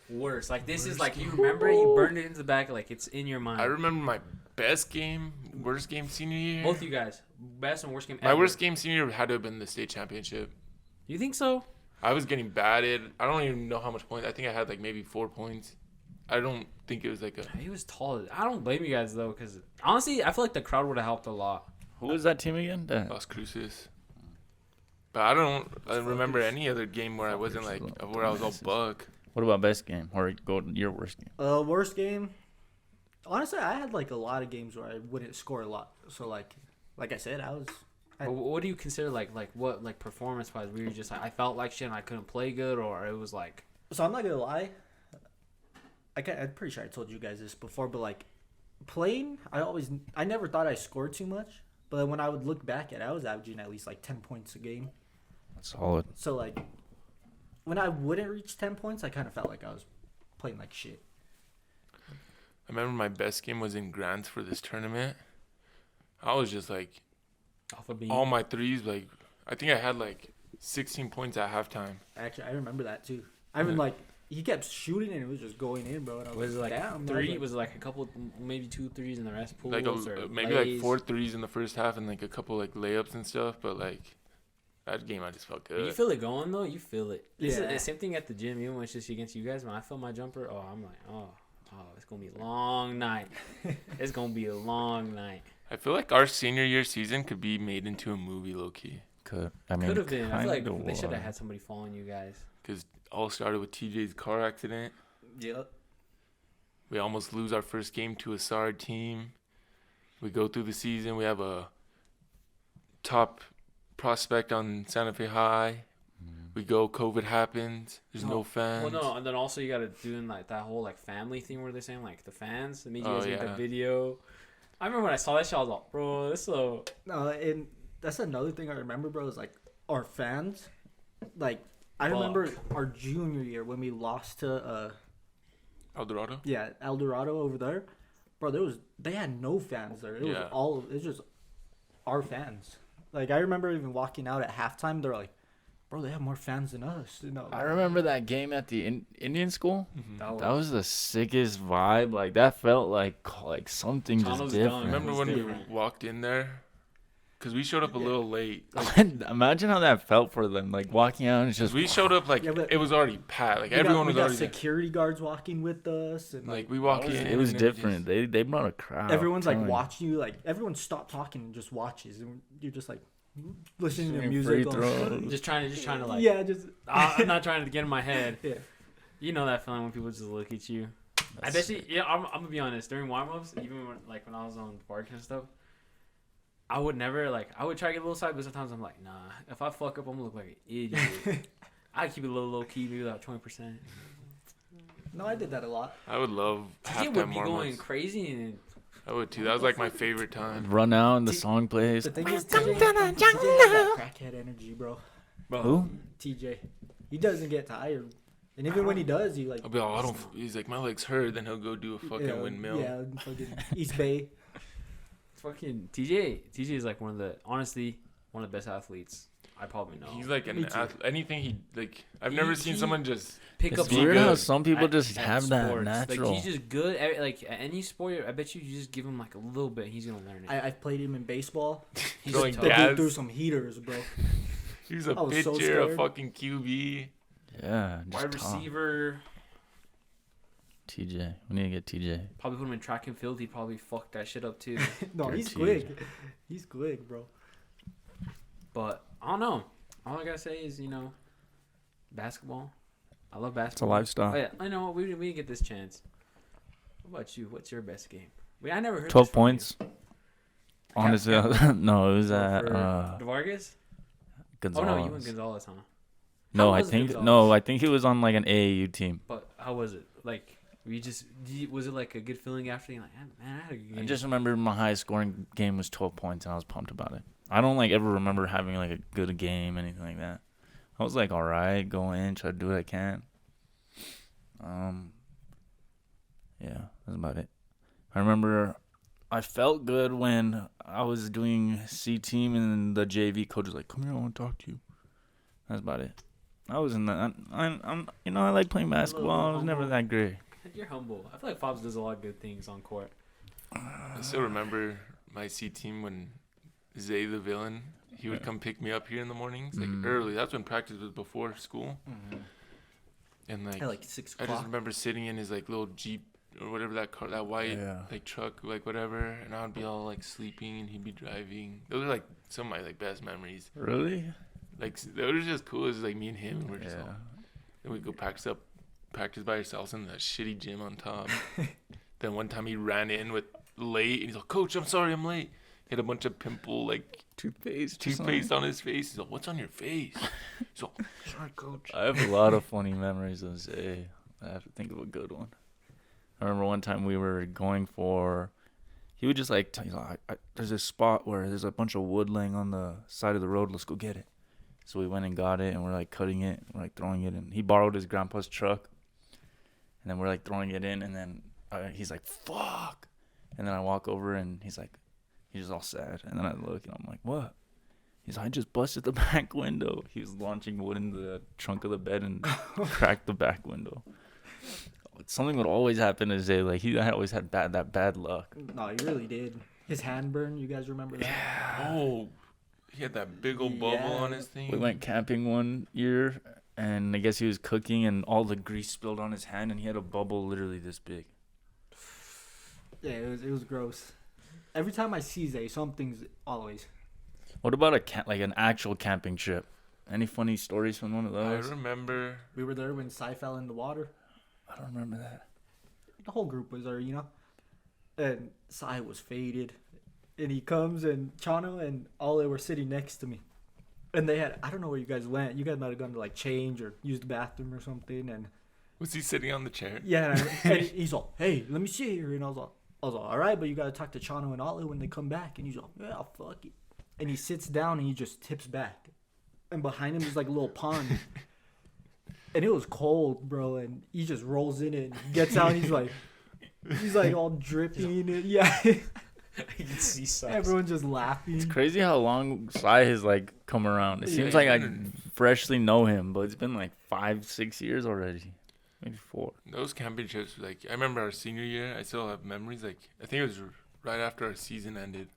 Worst. Like this is like you remember it, you burned it into the back, like it's in your mind. I remember my best game, worst game senior year. Both you guys, best and worst game. My ever. worst game senior year had to have been the state championship. You think so? I was getting batted. I don't even know how much points. I think I had like maybe 4 points. I don't think it was like a. He was tall. I don't blame you guys though, because honestly, I feel like the crowd would have helped a lot. Who was that team again? Las Cruces. But I don't remember any other game where I wasn't like where I was all buck. What about best game? Or go to your worst game? Worst game. Honestly, I had like a lot of games where I wouldn't score a lot. So like I said, I But what do you consider like what like performance wise? Were you just like I felt like shit and I couldn't play good, or it was like So I'm not gonna lie. I'm pretty sure I told you guys this before, but like playing, I never thought I scored too much. But when I would look back at it, I was averaging at least like 10 points a game. That's solid. So like when I wouldn't reach 10 points, I kind of felt like I was playing like shit. I remember my best game was in Grants for this tournament. I was just like off a beat? all my threes. Like I think I had like 16 points at halftime. Actually, I remember that too. I mean, like he kept shooting and it was just going in, bro. And I Was it like damn, three? Was it like a couple, maybe 2 threes and the rest pulls Like or maybe lays? like 4 threes in the first half and like a couple like layups and stuff. But like that game, I just felt But you good. feel it going though. You feel it. It's Yeah. the same thing at the gym. Even when it's just against you guys, when I feel my jumper, oh, I'm like, oh, it's gonna be a long night. It's gonna be a long night. I feel like our senior year season could be made into a movie, low key. Could I mean? Could have been. I feel like kinda they should have was. had somebody following you guys. Because all started with TJ's car accident. Yep. We almost lose our first game to a SAR team. We go through the season. We have a top prospect on Santa Fe High. We go. COVID happens. There's no fans. Well, no, and then also you gotta do like that whole like family thing where they're saying like the fans. They made you Oh, guys make the yeah. video. I remember when I saw that shit, I was like, bro, this so. No, and that's another thing I remember, bro, is like our fans. Like I Fuck. remember our junior year when we lost to El Dorado. El Dorado over there. Bro, they had no fans there. It Yeah. was just our fans. Like I remember even walking out at halftime, they're like, bro, they have more fans than us. You know. I remember that game at the Indian school. Mm-hmm. That was the sickest vibe. Like that felt like something Chano's just done. different. Remember It's when different. we walked in there? Because we showed up a little late. Imagine how that felt for them. Like walking out and it's just We showed up like Yeah, but- it was already packed. Like We got- everyone we was got already there. security guards walking with us, and Like we walk in. it was and different. They brought a crowd. everyone's like I'm telling you. watching you. Like everyone stopped talking and just watches, and you're just like listening to Shooting music. free going, throws. Just trying to like. yeah, just I'm not trying to get in my head. yeah. You know that feeling when people just look at you. I bet you. Yeah, I'm gonna be honest. During warm-ups, even when I was on park and stuff, I would never I would try to get a little side, but sometimes I'm like, nah. If I fuck up, I'm gonna look like an idiot. I keep it a little low key, maybe like 20%. No, I did that a lot. I would love He would halftime be going warm-ups. crazy and I would too. That was like my favorite time. Run out and the song plays. The thing is, TJ has that crackhead energy, bro. Who? TJ, he doesn't get tired, and even when he does, he like. I'll be like, I don't. He's like, my legs hurt. Then he'll go do a fucking windmill. Yeah, fucking East Bay. fucking TJ is like one of the best athletes I probably know. He's like Me too. anything he like. I've He- never seen he- someone just. Pick It's up weird good. how some people at- just at have that sports. natural. Like he's just good at at any sport. I bet you just give him like a little bit, he's gonna learn it. I've played him in baseball. He's Throwing tough. That gas. dude threw some heaters, bro. He's a I was so pitcher, a scared. fucking QB. Yeah, just Wide tough. receiver. TJ, we need to get TJ. Probably put him in track and field. He'd probably fuck that shit up too. No, he's Guaranteed. quick. He's quick, bro. But I don't know. All I gotta say is basketball. I love It's a basketball. lifestyle. Oh, yeah, I know. We didn't get this chance. What about you? What's your best game? I never heard. 12 this from you. points. Honestly, no, it was at For DeVargas? Gonzalez. Oh no, you went Gonzalez, huh? No, How I was think Gonzalez? no, I think he was on like an AAU team. But how was it? Like Was it like a good feeling after? You're like, man, I had a good game. I just remember my highest scoring game was 12 points, and I was pumped about it. I don't like ever remember having like a good game, anything like that. I was like, all right, go in, try to do what I can. Yeah, that's about it. I remember I felt good when I was doing C team, and the JV coach was like, "Come here, I want to talk to you." That's about it. I was in that. I'm I like playing basketball. I was never that great. You're humble. I feel like Fobbs does a lot of good things on court. I still remember my C team when Zay the villain, he would come pick me up here in the mornings, like early. That's when practice was before school. And At like 6 I o'clock. just remember sitting in his like little Jeep or whatever that car, that white like truck, like whatever, and I would be all like sleeping and he'd be driving. Those are like some of my like best memories. Really? Like they were just cool. It was like me and him, and we're just all, then we'd go practice by ourselves in that shitty gym on top. Then one time he ran in with late, and he's like, "Coach, I'm sorry, I'm late." He had a bunch of pimple like toothpaste on his face. He's like, "What's on your face?" He's like, "Sorry, coach." I have a lot of funny memories of Zay. I have to think of a good one. I remember one time we were going for. He would just like tell you, there's this spot where there's a bunch of wood laying on the side of the road. Let's go get it. So we went and got it, and we're like cutting it, we're like throwing it in. He borrowed his grandpa's truck, and then we're like throwing it in, and then he's like, "Fuck!" And then I walk over, and he's just all sad, and then I look, and I'm like, "What?" He's like, "I just busted the back window." He was launching wood in the trunk of the bed and cracked the back window. Something would always happen to Zay. Like he always had bad luck. No, he really did. His hand burn. You guys remember that? Yeah. Oh, he had that big old bubble on his thing. We went camping one year, and I guess he was cooking, and all the grease spilled on his hand, and he had a bubble literally this big. Yeah, it was gross. Every time I see Zay, something's always. What about an actual camping trip? Any funny stories from one of those? I remember. We were there when Sai fell in the water. I don't remember that. The whole group was there, And Sai was faded. And he comes, and Chano and Ole were sitting next to me. And they had, I don't know where you guys went. You guys might have gone to like change or use the bathroom or something. And Was he sitting on the chair? yeah, and he's all, "Hey, let me see here." And I was all, "All right, but you got to talk to Chano and Ole when they come back." And he's all, "Yeah, fuck it." And he sits down and he just tips back. And behind him is like a little pond. And it was cold, bro. And he just rolls in it and gets out. And he's like all dripping. And yeah. You can see Saiz. Everyone's just laughing. It's crazy how long Sai has like come around. It seems like I freshly know him, but it's been like 5-6 years already, maybe 4. Those camping trips, like I remember our senior year. I still have memories. Like I think it was right after our season ended.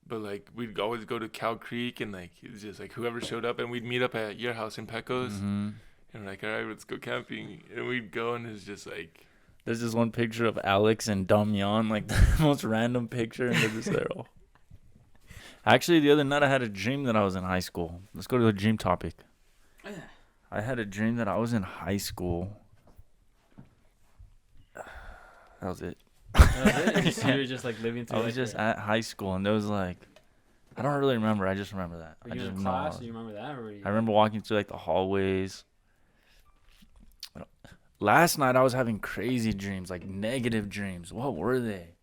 But like we'd always go to Cow Creek, and like it was just like whoever showed up, and we'd meet up at your house in Pecos, and we're like, "All right, let's go camping," and we'd go, and it's just like. There's this one picture of Alex and Damian, like the most random picture, and they're just there. All. Actually, the other night I had a dream that I was in high school. Let's go to the dream topic. I had a dream that I was in high school. That was it. So you were just like living through. I was just at high school, and there was like, I don't really remember. I just remember that. Were you in class? Do you remember that? Or were you... I remember walking through like the hallways. Last night I was having crazy dreams, like negative dreams. What were they?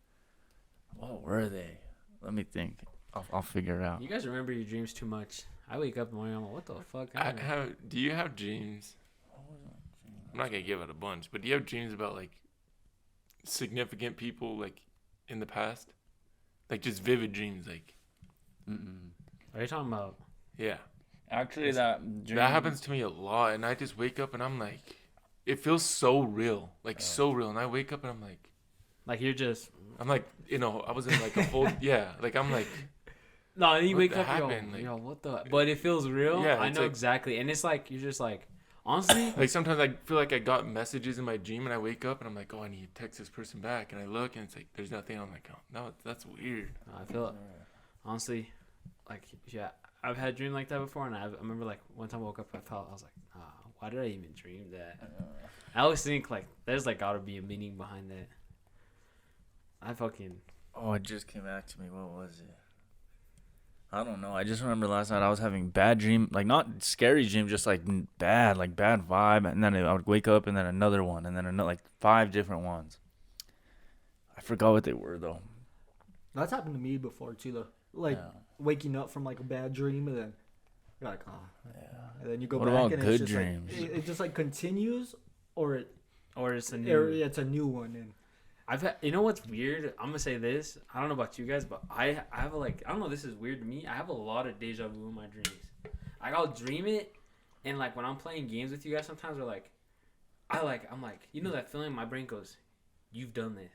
Let me think. I'll figure it out. You guys remember your dreams too much. I wake up in the morning, I'm like, what the fuck? Do you have dreams? I'm not gonna give it a bunch, but do you have dreams about like significant people like in the past, like just vivid dreams, like? Are you talking about? Yeah. Actually, that dream, that happens to me a lot, and I just wake up and I'm like, it feels so real, like so real, and I wake up and I'm like you're just. I'm like, I was in like a whole like I'm like. No, and you What wake the up, happened? yo, what the? But it feels real. Yeah, I it's know like- exactly, and it's like you're just like, honestly, Like sometimes I feel like I got messages in my dream, and I wake up and I'm like, oh, I need to text this person back, and I look and it's like there's nothing. I'm like, oh, no, that's weird. I feel it. Honestly, like yeah, I've had a dream like that before, and I remember like one time I woke up, I was like, why did I even dream that? I always think like there's like gotta be a meaning behind that. Oh, it just came back to me. What was it? I don't know. I just remember last night I was having bad dream, like not scary dream, just like bad vibe. And then I would wake up and then another one and then another, like 5 different ones. I forgot what they were though. That's happened to me before too, though. Like Yeah. waking up from like a bad dream and then you're like, oh, Yeah. and then you go What back about and good it's just dreams? like it just like continues, or Or it's a or new. it's a new one. And I've had, you know what's weird? I'm gonna say this. I don't know about you guys, but I have a, like, I don't know. This is weird to me. I have a lot of deja vu in my dreams. Like I'll dream it, and like when I'm playing games with you guys, sometimes we're like, I'm like, you know that feeling? My brain goes, "You've done this.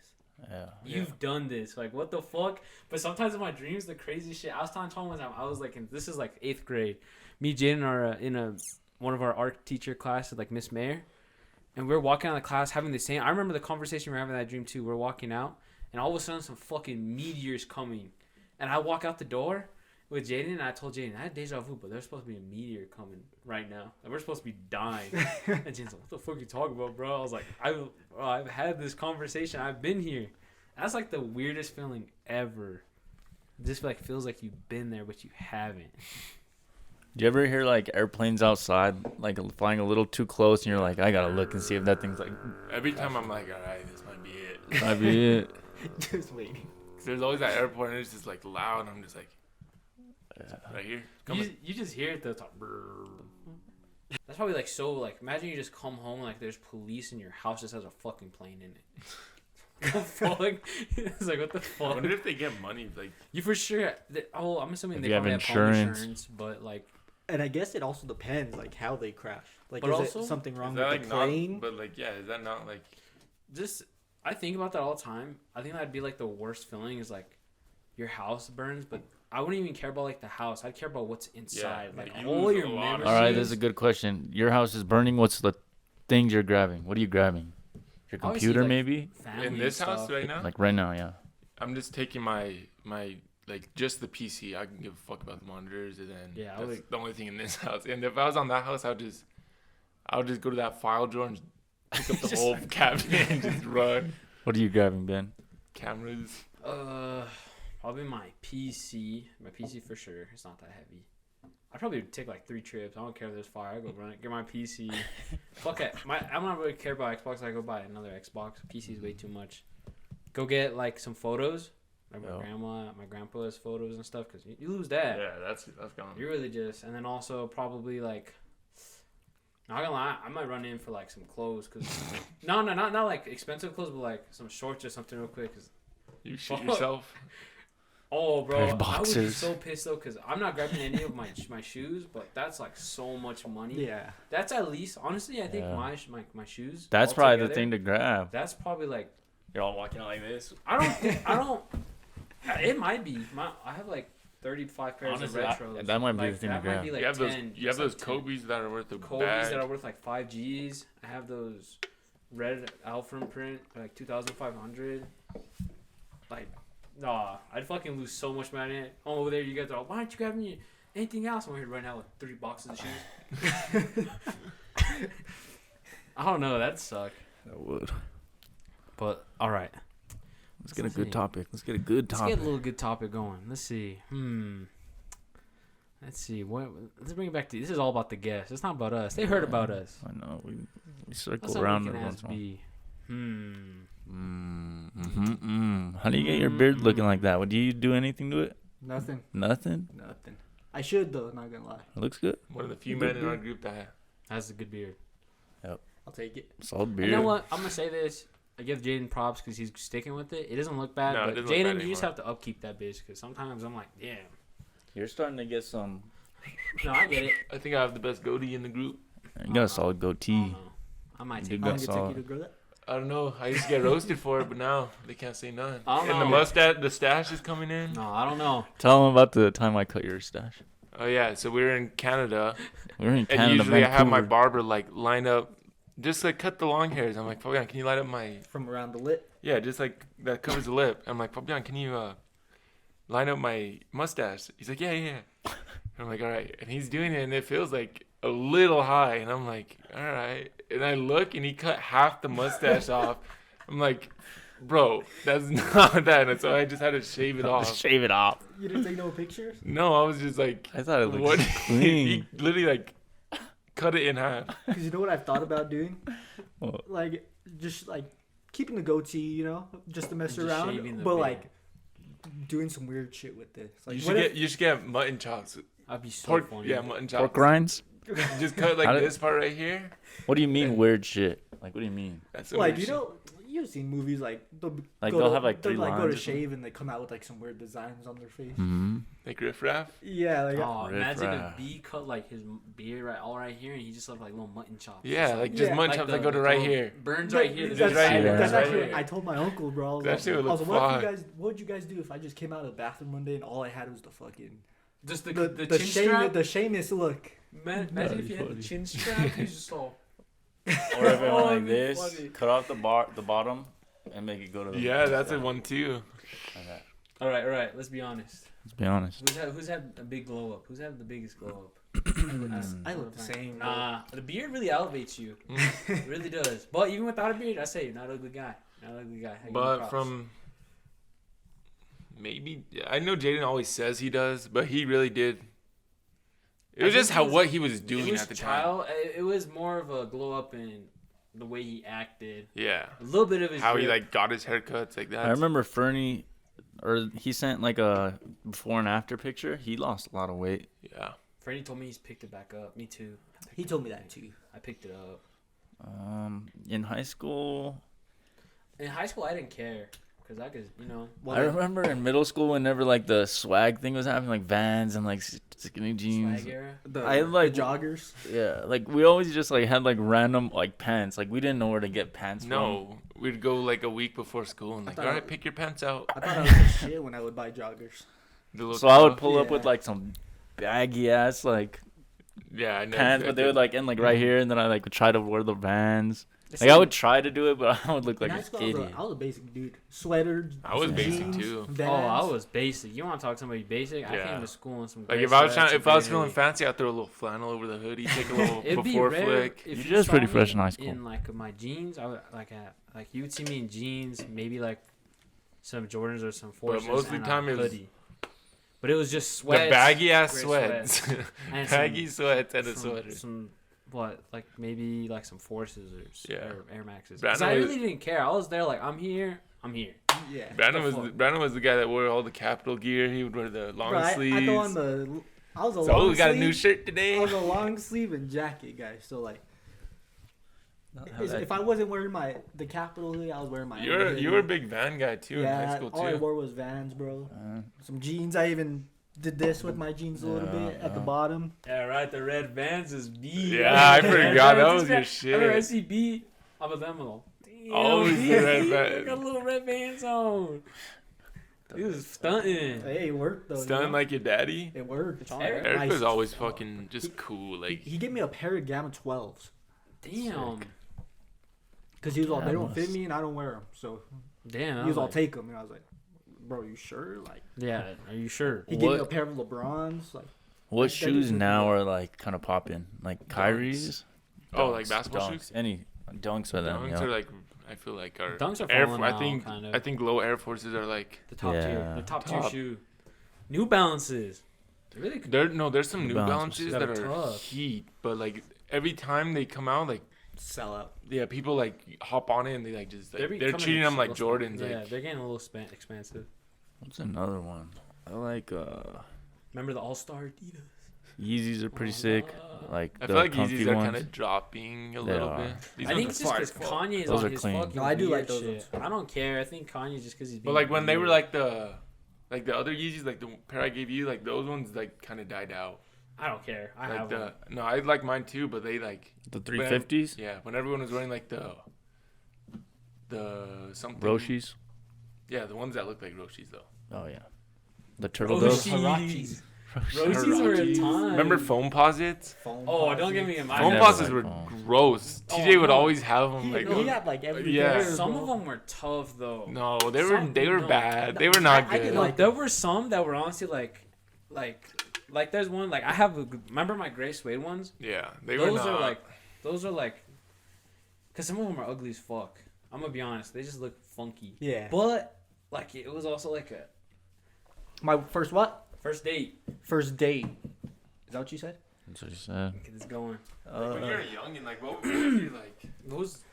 Yeah. You've done this. Like what the fuck?" But sometimes in my dreams, the crazy shit. I was telling Tom one time. I was like, this is like 8th grade. Me, Jaden are in one of our art teacher classes, like Miss Mayer. And we're walking out of the class having the same. I remember the conversation we were having in that dream too. We're walking out, and all of a sudden, some fucking meteors coming. And I walk out the door with Jaden, and I told Jaden, I had deja vu, but there's supposed to be a meteor coming right now. And we're supposed to be dying. And Jaden's like, what the fuck are you talking about, bro? I was like, I've had this conversation. I've been here. That's like the weirdest feeling ever. It just like feels like you've been there, but you haven't. Do you ever hear like airplanes outside, like flying a little too close, and you're like, I gotta look and see if that thing's like, Every time I'm like, all right, this might be it. might be it. just waiting. 'Cause there's always that airport and it's just like loud. And I'm just like, right here. You just hear it though. Talk. That's probably like so like. Imagine you just come home and, like there's police and your house just has a fucking plane in it. The fuck? It's like what the I fuck? wonder if they get money. Like, You for sure. I'm assuming If they you have probably have home insurance. insurance, but like And I guess it also depends like how they crash. Like, But is also- it something wrong is with that like the plane? not? But like, yeah, is that not like? just I think about that all the time. I think that'd be like the worst feeling is like your house burns, but I wouldn't even care about like the house. I'd care about what's inside. Yeah, like you all lose your a lot of memories. All right, this is a good question. Your house is burning. What's the things you're grabbing? What are you grabbing? Your Obviously, computer, like, maybe? family In and this house stuff. right now, Like right now, yeah. I'm just taking my like just the PC. I can give a fuck about the monitors, and then Yeah, I that's would- the only thing in this house. And if I was on that house, I would just go to that file drawer and pick up the Just whole like- cabinet and just run. What are you grabbing, Ben? Cameras. Probably my PC. My PC for sure. It's not that heavy. I'd probably take like 3 trips. I don't care if there's fire. I go run it. Get my PC. Fuck it. I'm not really care about Xbox. I go buy another Xbox. PC is way too much. Go get like some photos. Like my Yeah. grandma, my grandpa's photos and stuff. Cause you lose that. Yeah, that's gone. You really just. And then also probably like. Not gonna lie, I might run in for like some clothes. Cause not like expensive clothes, but like some shorts or something real quick. Cause You shoot Fuck. yourself. oh, bro, Pair of I would be boxers. so pissed though, cause I'm not grabbing any of my shoes, but that's like so much money. Yeah. That's at least, honestly, I think Yeah. my shoes. That's probably the altogether, thing to grab. That's probably like You're all walking out like this. I don't. It might be. I have like 35 pairs Honestly, of retros. that might be like, the thing to that might grab. be like You have those. 10, You have just those like 10. Kobe's that are worth a Kobe's bag. that are worth like 5 G's. I have those red Alfred print for like 2,500. Like, nah, I'd fucking lose so much money. Oh, over there, you guys are like, why aren't you grabbing me anything else? I'm here right now with 3 boxes of shoes. I don't know, that'd suck. That would. But all right, Let's get a Let's good see. topic. Let's get a good let's topic. get a little good topic going. Let's see. Let's see. Let's bring it back to. This is all about the guests. It's not about us. They heard about us. I know. We That's circle something around we every can once ask in a while. B. How do you get your beard looking like that? What, do you do anything to it? Nothing. Nothing. Nothing. I should though. Not gonna lie. It looks good. One of the few men in our group that. That's a good beard. I'll take it. Solid You beard. know what? I'm gonna say this. I give Jaden props because he's sticking with it. It doesn't look bad, No, it but doesn't look bad Jaden, you just anymore. have to upkeep that bitch because sometimes I'm like, damn. You're starting to get some. No, I get it. I think I have the best goatee in the group. You got a solid I goatee. don't know. I might You take got How long that. did it take solid. you to grow that? I don't know. I used to get roasted for it, but now they can't say none. I don't And the know. mustache, the stash is coming in. No, I don't know. Tell them about the time I cut your stash. Oh yeah, so we were in Canada, We were in and Canada, usually I have my Vancouver. barber like line up, just like cut the long hairs. I'm like, Fabian, can you line up my From around the lip. yeah, just like that covers the lip. I'm like, Fabian, can you line up my mustache? He's like, yeah. I'm like, all right, and he's doing it, and it feels like a little high, and I'm like, all right, and I look, and he cut half the mustache off. I'm like, Bro, that's not that. And so I just had to shave it off. Shave it off. You didn't take no pictures? No, I was just like, I thought it looked what? clean. He literally like cut it in half. Because you know what I've thought about doing? What? Like, just like keeping the goatee, you know, just to mess Just shaving around. the But beard. like doing some weird shit with this. Like, You should get mutton chops. I'd be so Pork, funny. yeah, mutton chops. Pork rinds? You just cut like How did- this part right here. What do you mean weird shit? Like, what do you mean? That's some like weird you shit. know, you've seen movies like Like, go they'll to- have, like, they'll, 3 like go lines to or something? shave and they come out with like some weird designs on their face. Mm-hmm. Like riff raff. Yeah, like Oh, Riff imagine if raff. B cut like his beard right all right here, and he just left like little mutton chops. Yeah, like just Yeah. mutton Like chops the- that go to the right little here. Burns right here. That's, Just right here, that's right actually here. I told my uncle, bro. I was That like, shit would I was look like, fire. what would you guys do if I just came out of the bathroom one day and all I had was the fucking Just the the chin strap. the Seamus look. Imagine That'd if be you had the funny. chin strap. He's just all. Or if it went Oh, like it'd be this, funny. cut off the bottom, and make it go to the. Yeah, that's a one too. Like that. All right. Let's be honest. Let's be honest. Who's had a big glow up? Who's had the biggest glow up? I look the same. bro. Nah, the beard really elevates you. It really does. But even without a beard, I say you're not an ugly guy. Not an ugly guy. I give you But props. from maybe I know Jaden always says he does, but he really did. It was think just it how was- what he was doing it was at the time. child. It was more of a glow up in the way he acted. Yeah, A little bit of his. how he drip. like got his haircuts like that. I remember Fernie, or he sent like a before and after picture. He lost a lot of weight. Yeah, Freddie told me he's picked it back up. Me too. He told me that too. I picked it up. In high school, In high school, I didn't care because I could, you know. I remember in middle school whenever like the swag thing was happening, like Vans and like skinny jeans. Swag era. I like- the joggers. Yeah, like we always just like had like random like pants. Like we didn't know where to get pants from. no, we'd go like a week before school and like, thought all it- right, pick your pants out. I thought I was the shit when I would buy joggers. The little So I would cuff. pull up Yeah. with like some baggy ass like Yeah, I know. pants, but they would like end like right here, and then I like would try to wear the Vans. Like I would try to do it, but I would look like In an high school, idiot. I was a basic dude. Sweater. I was some basic, jeans, too. Vans. Oh, I was basic. You want to talk to somebody basic? I Yeah. came to school in some. Like gray if I was sweats trying, and if I was gray feeling hoodie. fancy, I'd throw a little flannel over the hoodie, take a little It'd be before rare flick. if You're you just pretty saw fresh me in high school. In like my jeans, I would like you would see me in jeans, maybe like some Jordans or some Forces. most of the and time a it was- hoodie. But it was just sweats. The baggy ass gray sweats, and baggy sweats and a some, sweater. Some what like maybe like some Forces or Yeah. Air Maxes. Brandon Because I was- really didn't care. I was there like I'm here. Yeah. Brandon the was fuck? Brandon was the guy that wore all the Capital gear. He would wear the long Bro, sleeves. I throw on the. I was a So long we got a sleeve. new shirt I today. was a long sleeve and jacket guy. So like, if I wasn't wearing the Capitol hoodie, I was wearing my. You were hoodie. you were a big van guy too in high school all I too. wore was Vans, bro. Uh, Some jeans. I even did this with my jeans a little Yeah, bit at the yeah. bottom. Yeah, right. The red Vans is B. Yeah, I The forgot. red That Vans was is your bad. shit. Whenever I see B, I'm a them all. Always the red Vans. Got little red Vans on. He was stunting. Hey, it worked though. Stunned you know? like your daddy. It worked. It's Eric Eric nice. was always fucking just cool. Like He gave me a pair of Gamma 12s Damn. because he was all, they don't Gammas. fit me and I don't wear them. So Damn. he was all, take them, and I was like, bro, you sure? Like Yeah. Are you sure? he gave me a What- pair of LeBrons. Like what That shoes is- now are like kind of popping? Like Kyrie's? Oh, like basketball dunks, shoes? Any dunks with them? dunks yeah. are like I feel like are Dunks are Air. falling I out, think kind of. I think low Air Forces are like The top tier. Yeah. The top tier Top. shoe. New Balances. They're really there's some New New Balances. Balances That that are are tough. heat, but like every time they come out, like sell out. yeah, people like hop on it and they like just like, they're becoming treating them like expensive. Jordans. Yeah, Like they're getting a little expensive. What's another one? I like Remember the All Star Adidas? Yeezys are pretty sick. Like I the feel like comfy Yeezys are ones. kind of dropping a They little are. bit. These I think ones it's are just because fire. Kanye's Those on are his clean. fucking No, I do weird like those shit. I don't care. I think Kanye just because he's. But like when they were weird. like the other Yeezys, like the pair I gave you, like those ones like kind of died out. I don't care. I Like have the one. no, I like mine too, but they like The 350s? yeah. When everyone was wearing like the something Roshis? Yeah, the ones that look like Roshis though. Oh, yeah. The turtle Roshis. doves? Harachis. Roshis were a Harachis. time. Remember foam posits? Foam Oh, don't posits. get me in my Foam never posits liked were foam. gross. Oh, TJ would no. always have them. Like He had like every Yeah. pair, Some bro. of them were tough though. no, they Some- were no. bad. They were not I did good. No, like there were some that were honestly like there's one like I have remember my gray suede ones. Yeah, they were Those not. are like, because some of them are ugly as fuck. I'm gonna be honest, they just look funky. Yeah. But like it was also like a My first what? first date. First date. Is that what you said? That's what you said. Get this going. When you're young and like, what was you like? What was?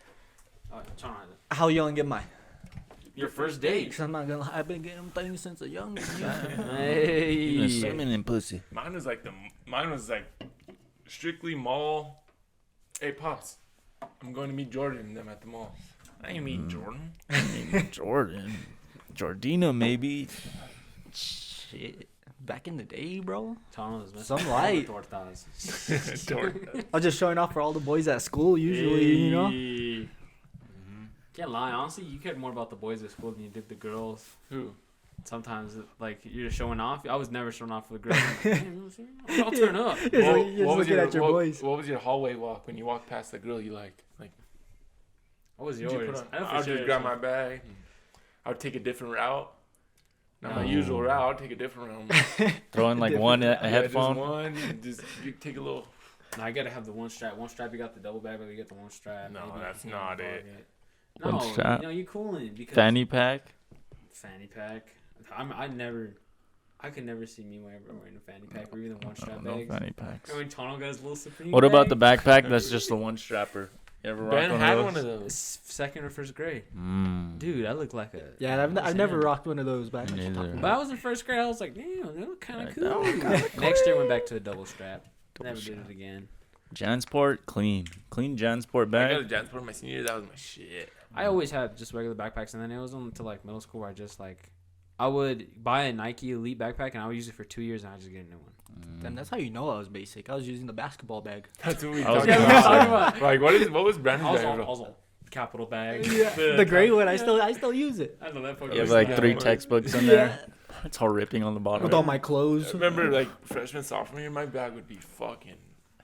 John, How young am I? your first date. Because I'm not gonna lie, I've been getting them things since a young. Even swimming in pussy. Mine was like strictly mall. Hey pops, I'm going to meet Jordan and them at the mall. I ain't meeting Jordan. Jordan. Jordina, maybe. Shit. Back in the day, bro. Tom was Some light. tortas. Jordan. I was just showing off for all the boys at school usually, you know? Can't lie, honestly, you cared more about the boys at school than you did the girls. Who? Sometimes, like, you're just showing off. I was never showing off for the girls. I'll turn up. You're just looking at your boys. What was your hallway walk when you walked past the girl you like? What was What'd you yours? put on? I know for I'll sure just grab my bag. I would take a different route. Not my usual route. I'd take a different route. Throw in like one a headphone. Just one. Just you take a little. No, I gotta have the one strap. One strap, you got the double bag, but you get the one strap. No, maybe that's you not can it. No, One strap? you know, you cooling because Fanny pack. fanny pack. I could never see me wearing a fanny pack or even one strap No bags. fanny packs. I mean, Tono got his little Supreme. What about the bag? backpack? That's just the one strapper. You ever rock Ben one had of one those? of those. Second or first grade, Mm. dude. I look like a Yeah, I've never rocked one of those back. Me neither. But I was in first grade. I was like, damn, they look kind of Like, cool. that look kinda Next year, went back to a double strap. Double Never strap. did it again. Jansport, clean Jansport I bag. got a Jansport my senior year. That was my shit. I always had just regular backpacks, and then it was until like middle school where I just like, I would buy a Nike Elite backpack, and I would use it for 2 years, and I just get a new one. Then that's how you know I was basic. I was using the basketball bag. That's what we I was talked gonna about. Like what was Brandon's I was bag? all, bro? I was all capital bag. The gray one, I still use it. I know that fucking. You have Yeah, like yeah. 3 textbooks in there. It's all ripping on the bottom. With all my clothes. I remember like freshman, sophomore year, my bag would be fucking.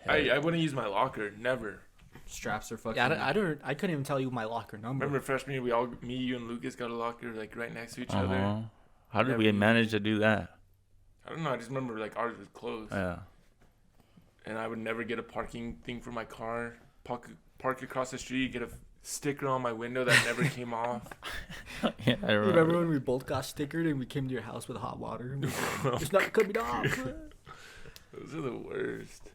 I wouldn't use my locker, never. straps are fucking. Yeah, I couldn't even tell you my locker number. Remember freshman year, me, you, and Lucas got a locker like right next to each other. Uh-huh. How did we Never- manage to do that? I don't know. I just remember like ours was closed, Yeah. and I would never get a parking thing for my car. Park across the street, get a sticker on my window that never came off. Yeah, I You remember. remember when we both got stickered and we came to your house with hot water? And we said, it's not coming off. Those are the worst.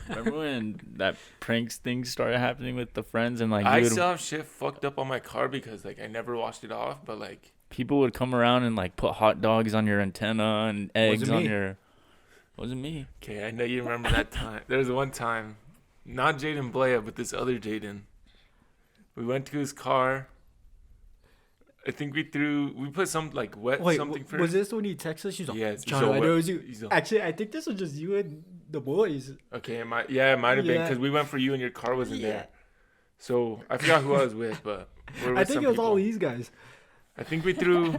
Remember when that pranks thing started happening with the friends and like I you would- still have shit fucked up on my car because like I never washed it off, but like people would come around and like put hot dogs on your antenna and eggs Wasn't on me. your. Wasn't me. okay, I know you remember that time. There was one time, not Jaden Blaya, but this other Jaden. We went to his car. I think we put some like wet Wait, something first. was this when you texted us? She's like, Yes, John, so I what- know it was you. he's a- Actually, I think this was just you and the boys. Okay, it might have been Yeah. because we went for you and your car wasn't Yeah. there. So I forgot who I was with, but we're with I think some it was all people. these guys. I think we threw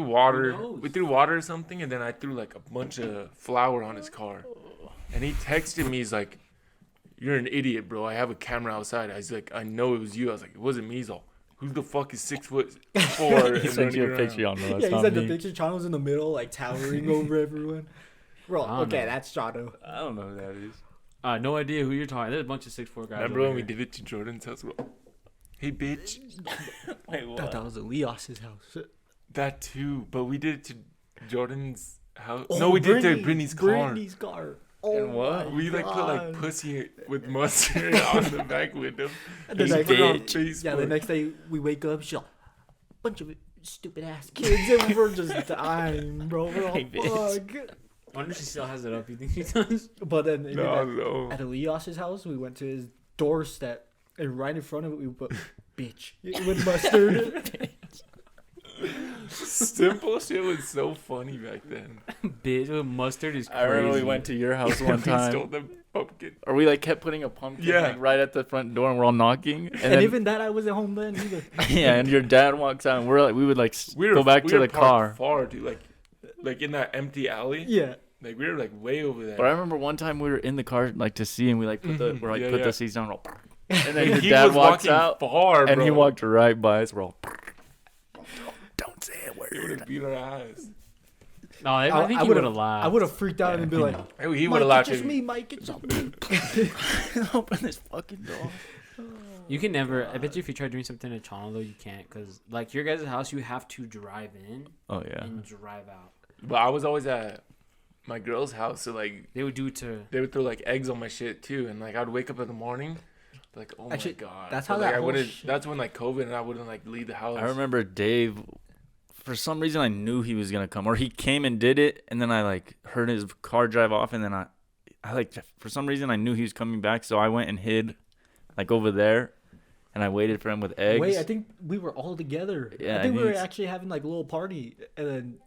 water. Who knows? We threw water or something, and then I threw like a bunch of flour on his car. And he texted me, he's like, "You're an idiot, bro. I have a camera outside." I was like, "I know it was you." I was like, "It wasn't me." He's all, "Who the fuck is 6'4"? He sent you a picture on the. Yeah, he said the picture. Chano was in the middle, like towering over everyone. Bro, I don't okay, know. that's Chano. I don't know who that is. No idea who you're talking. There's a bunch of 6'4" guys. Remember over when we here. did it to Jordan's house? Bro? Hey, bitch. Wait, Thought that was Elias's house. That too, but we did it to Jordan's house. Oh, No, we did it to Brittany's car. Brittany's car. Oh And what? my We like put like God. pussy with mustard on the back window. And the He next- put it on Yeah, the Facebook. next day we wake up, she's like, bunch of stupid ass kids, and we're just dying, bro. We're all Hey, bitch. fuck. I wonder if she still has it up. You think she does? But then even No. at Elias's house, we went to his doorstep, and right in front of it, we put bitch with mustard. Simple shit was so funny back then. Bitch, with mustard is crazy. I remember we went to your house one We stole time, the pumpkin. or we like kept putting a pumpkin Yeah. like right at the front door, and we're all knocking, and, And then, even that, I wasn't home then either. yeah, and your dad walks out, and we're like, we would like We were go back we to were the parked car. far, dude. Like in that empty alley. Yeah. Like we were like way over there. But I remember one time we were in the car like to see, and we like put the Mhm. we're like Yeah, put yeah. the seats down, we're all, and then your he dad was walks walking out, far, and he bro. walked right by us. We're all, don't say a He would word. have beat our ass. No, I think he would have lied. I would have freaked out and be like, He Mike, would have laughed. it's just at me, Mike. It's just me. Open this fucking door. You can never. I bet you if you try doing something in Toronto, though, you can't. Because, like, your guys' house, you have to drive in Oh yeah. and drive out. But I was always at my girl's house, so like They would do it to. they would throw like eggs on my shit too, and like I'd wake up in the morning, like oh Actually, my god. that's But, how like, that I whole wouldn't. shit- That's when like COVID, and I wouldn't like leave the house. I remember Dave. For some reason, I knew he was gonna come, or he came and did it, and then I like heard his car drive off, and then I like for some reason I knew he was coming back, so I went and hid, like over there, and I waited for him with eggs. Wait, I think we were all together. Yeah, I think and we were he's- actually having like a little party, and then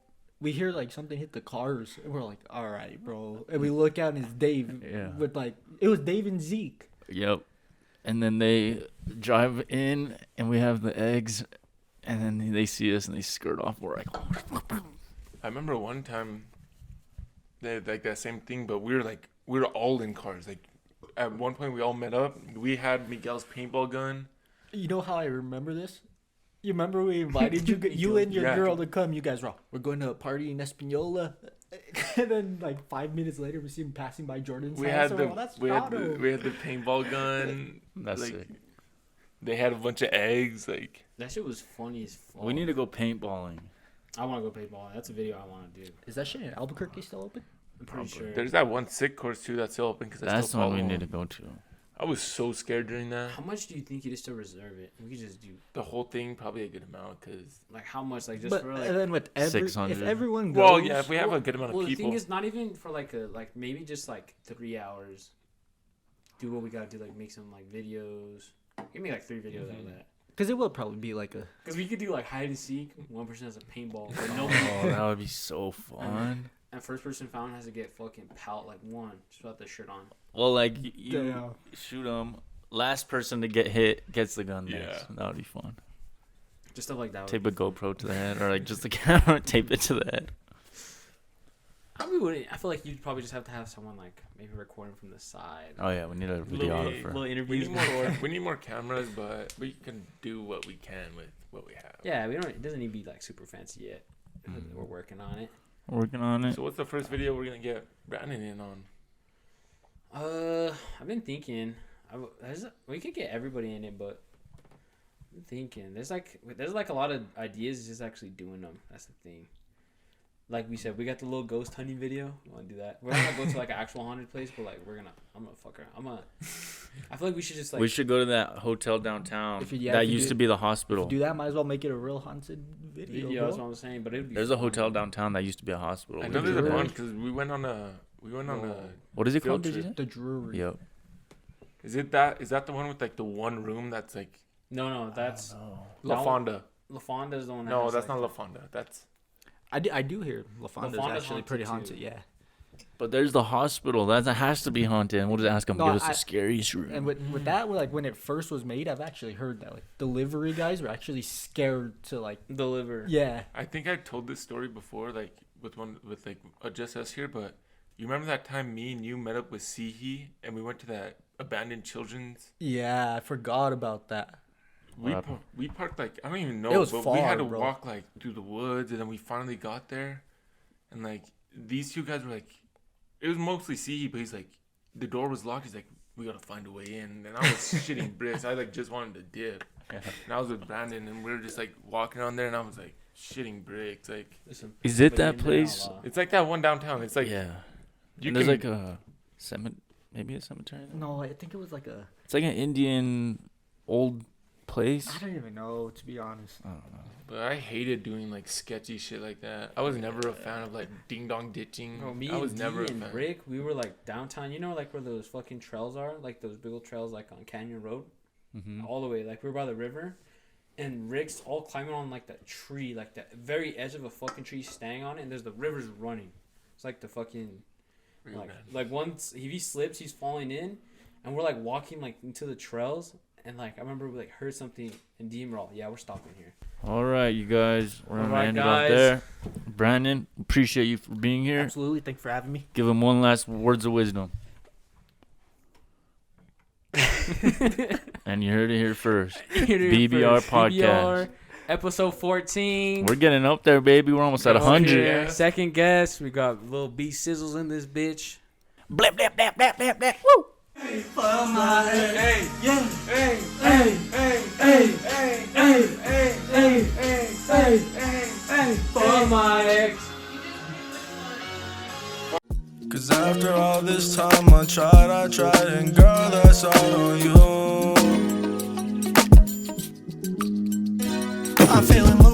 we hear like something hit the cars, and we're like, "All right, bro." And we look out, and it's Dave Yeah. with like it was Dave and Zeke. Yep. And then they drive in, and we have the eggs, and then they see us and they skirt off. We're like, I remember one time they had like that same thing, but we were all in cars. Like at one point we all met up. We had Miguel's paintball gun. You know how I remember this? You remember we invited you and your Yeah. girl to come. You guys were all, we're going to a party in Espanola. And then like 5 minutes later, we see him passing by Jordan's We house. had and we're all, "That's we had Prado." the paintball gun. that's like, sick. They had a bunch of eggs. Like That shit was funny as fuck. We need to go paintballing. I want to go play ball. That's a video I want to do. Is that shit in Albuquerque still open? I'm pretty sure. there's that one sick course too that's still open because That's the one we need to go to. I was so scared during that. How much do you think it is to reserve it? We could just do The whole thing probably a good amount because like how much? Like just But for and like. then with if 600. everyone goes, well yeah if we have a good amount Well, of the people. thing is, not even for like maybe just like 3 hours. Do what we gotta do, like make some like videos. Give me like 3 videos out of that. because it will probably be like a Because we could do like hide and seek. One person has a paintball. But no Oh, that would be so fun. And first person found has to get fucking like 1 just without the shirt on. Well, like you Damn. shoot them. Last person to get hit gets the gun Yeah. next. That would be fun. Just stuff like that. Tape a GoPro to the head, or like just the camera, tape it to the head. I feel like you'd probably just have to have someone like maybe recording from the side. Oh yeah, we need a videographer. Little we interviews. need more we need more cameras, but we can do what we can with what we have. Yeah, we don't. It doesn't need to be like super fancy yet. We're working on it. Working on it. So what's the first video we're gonna get Brandon in on? I've been thinking. We could get everybody in it, but I'm thinking there's like a lot of ideas, just actually doing them. That's the thing. Like we said, we got the little ghost hunting video. We want to do that. We're not gonna go to like an actual haunted place, but like I'm gonna fuck around. I feel like we should just like. We should go to that hotel downtown. If you that do- used to be the hospital. do that. Might as well make it a real haunted video. Video, bro. that's what I'm saying. But it'd be. There's a fun. hotel downtown that used to be a hospital. I We know could there's a go there. bunch because we went on a What is it field called? Did you trip. say? The Drury. Yep. Is that the one with like the one room that's like No, that's La That Fonda? La Fonda's the one. That No, has, that's like, not La Fonda. That's I do hear La Fonda's Fonda's actually haunted pretty too. haunted. Yeah. But there's the hospital. That has to be haunted. And we'll just ask them, No, give us I- the scariest room. And with that, like when it first was made, I've actually heard that like delivery guys were actually scared to like. Deliver. Yeah. I think I told this story before, like with just us here. But you remember that time me and you met up with Sihi and we went to that abandoned children's. Yeah, I forgot about that. We What happened? we parked like I don't even know, It was but we far, had to bro. walk like through the woods, and then we finally got there, and like these two guys were like, it was mostly Sihi, but he's like, the door was locked. He's like, we gotta find a way in, and I was shitting bricks. I like just wanted to dip, and I was with Brandon, and we were just like walking around there, and I was like shitting bricks. Like Is it that place? it's like that one downtown. It's like Yeah. you And can there's like a maybe a cemetery. there? No, I think it was like a. It's like an Indian old place. I don't even know, to be honest. I don't know. But I hated doing like sketchy shit like that. I was never a fan of like ding dong ditching. Bro, me I was and never a D and fan. Rick, we were like downtown. You know, like where those fucking trails are, like those big old trails, like on Canyon Road, all the way. Like we're by the river, and Rick's all climbing on like that tree, like that very edge of a fucking tree, staying on it, and there's the river's running. It's like the fucking Real bad. like once if he slips, he's falling in, and we're like walking like into the trails, and like I remember we like heard something, and D and we're all, yeah, we're stopping here. All right, you guys. We're gonna All right, end it off guys. there. Brandon, appreciate you for being here. Absolutely. Thanks for having me. Give him one last words of wisdom. And you heard it here first. BBR podcast. BBR, episode 14. We're getting up there, baby. We're almost at 100. Yeah. Second guest, we got little B Sizzles in this bitch. Blip, blip, blip, blip, blip, blip. Woo! Hey, yeah, hey, hey. After all this time I tried, and girl, that's all on you. I'm feeling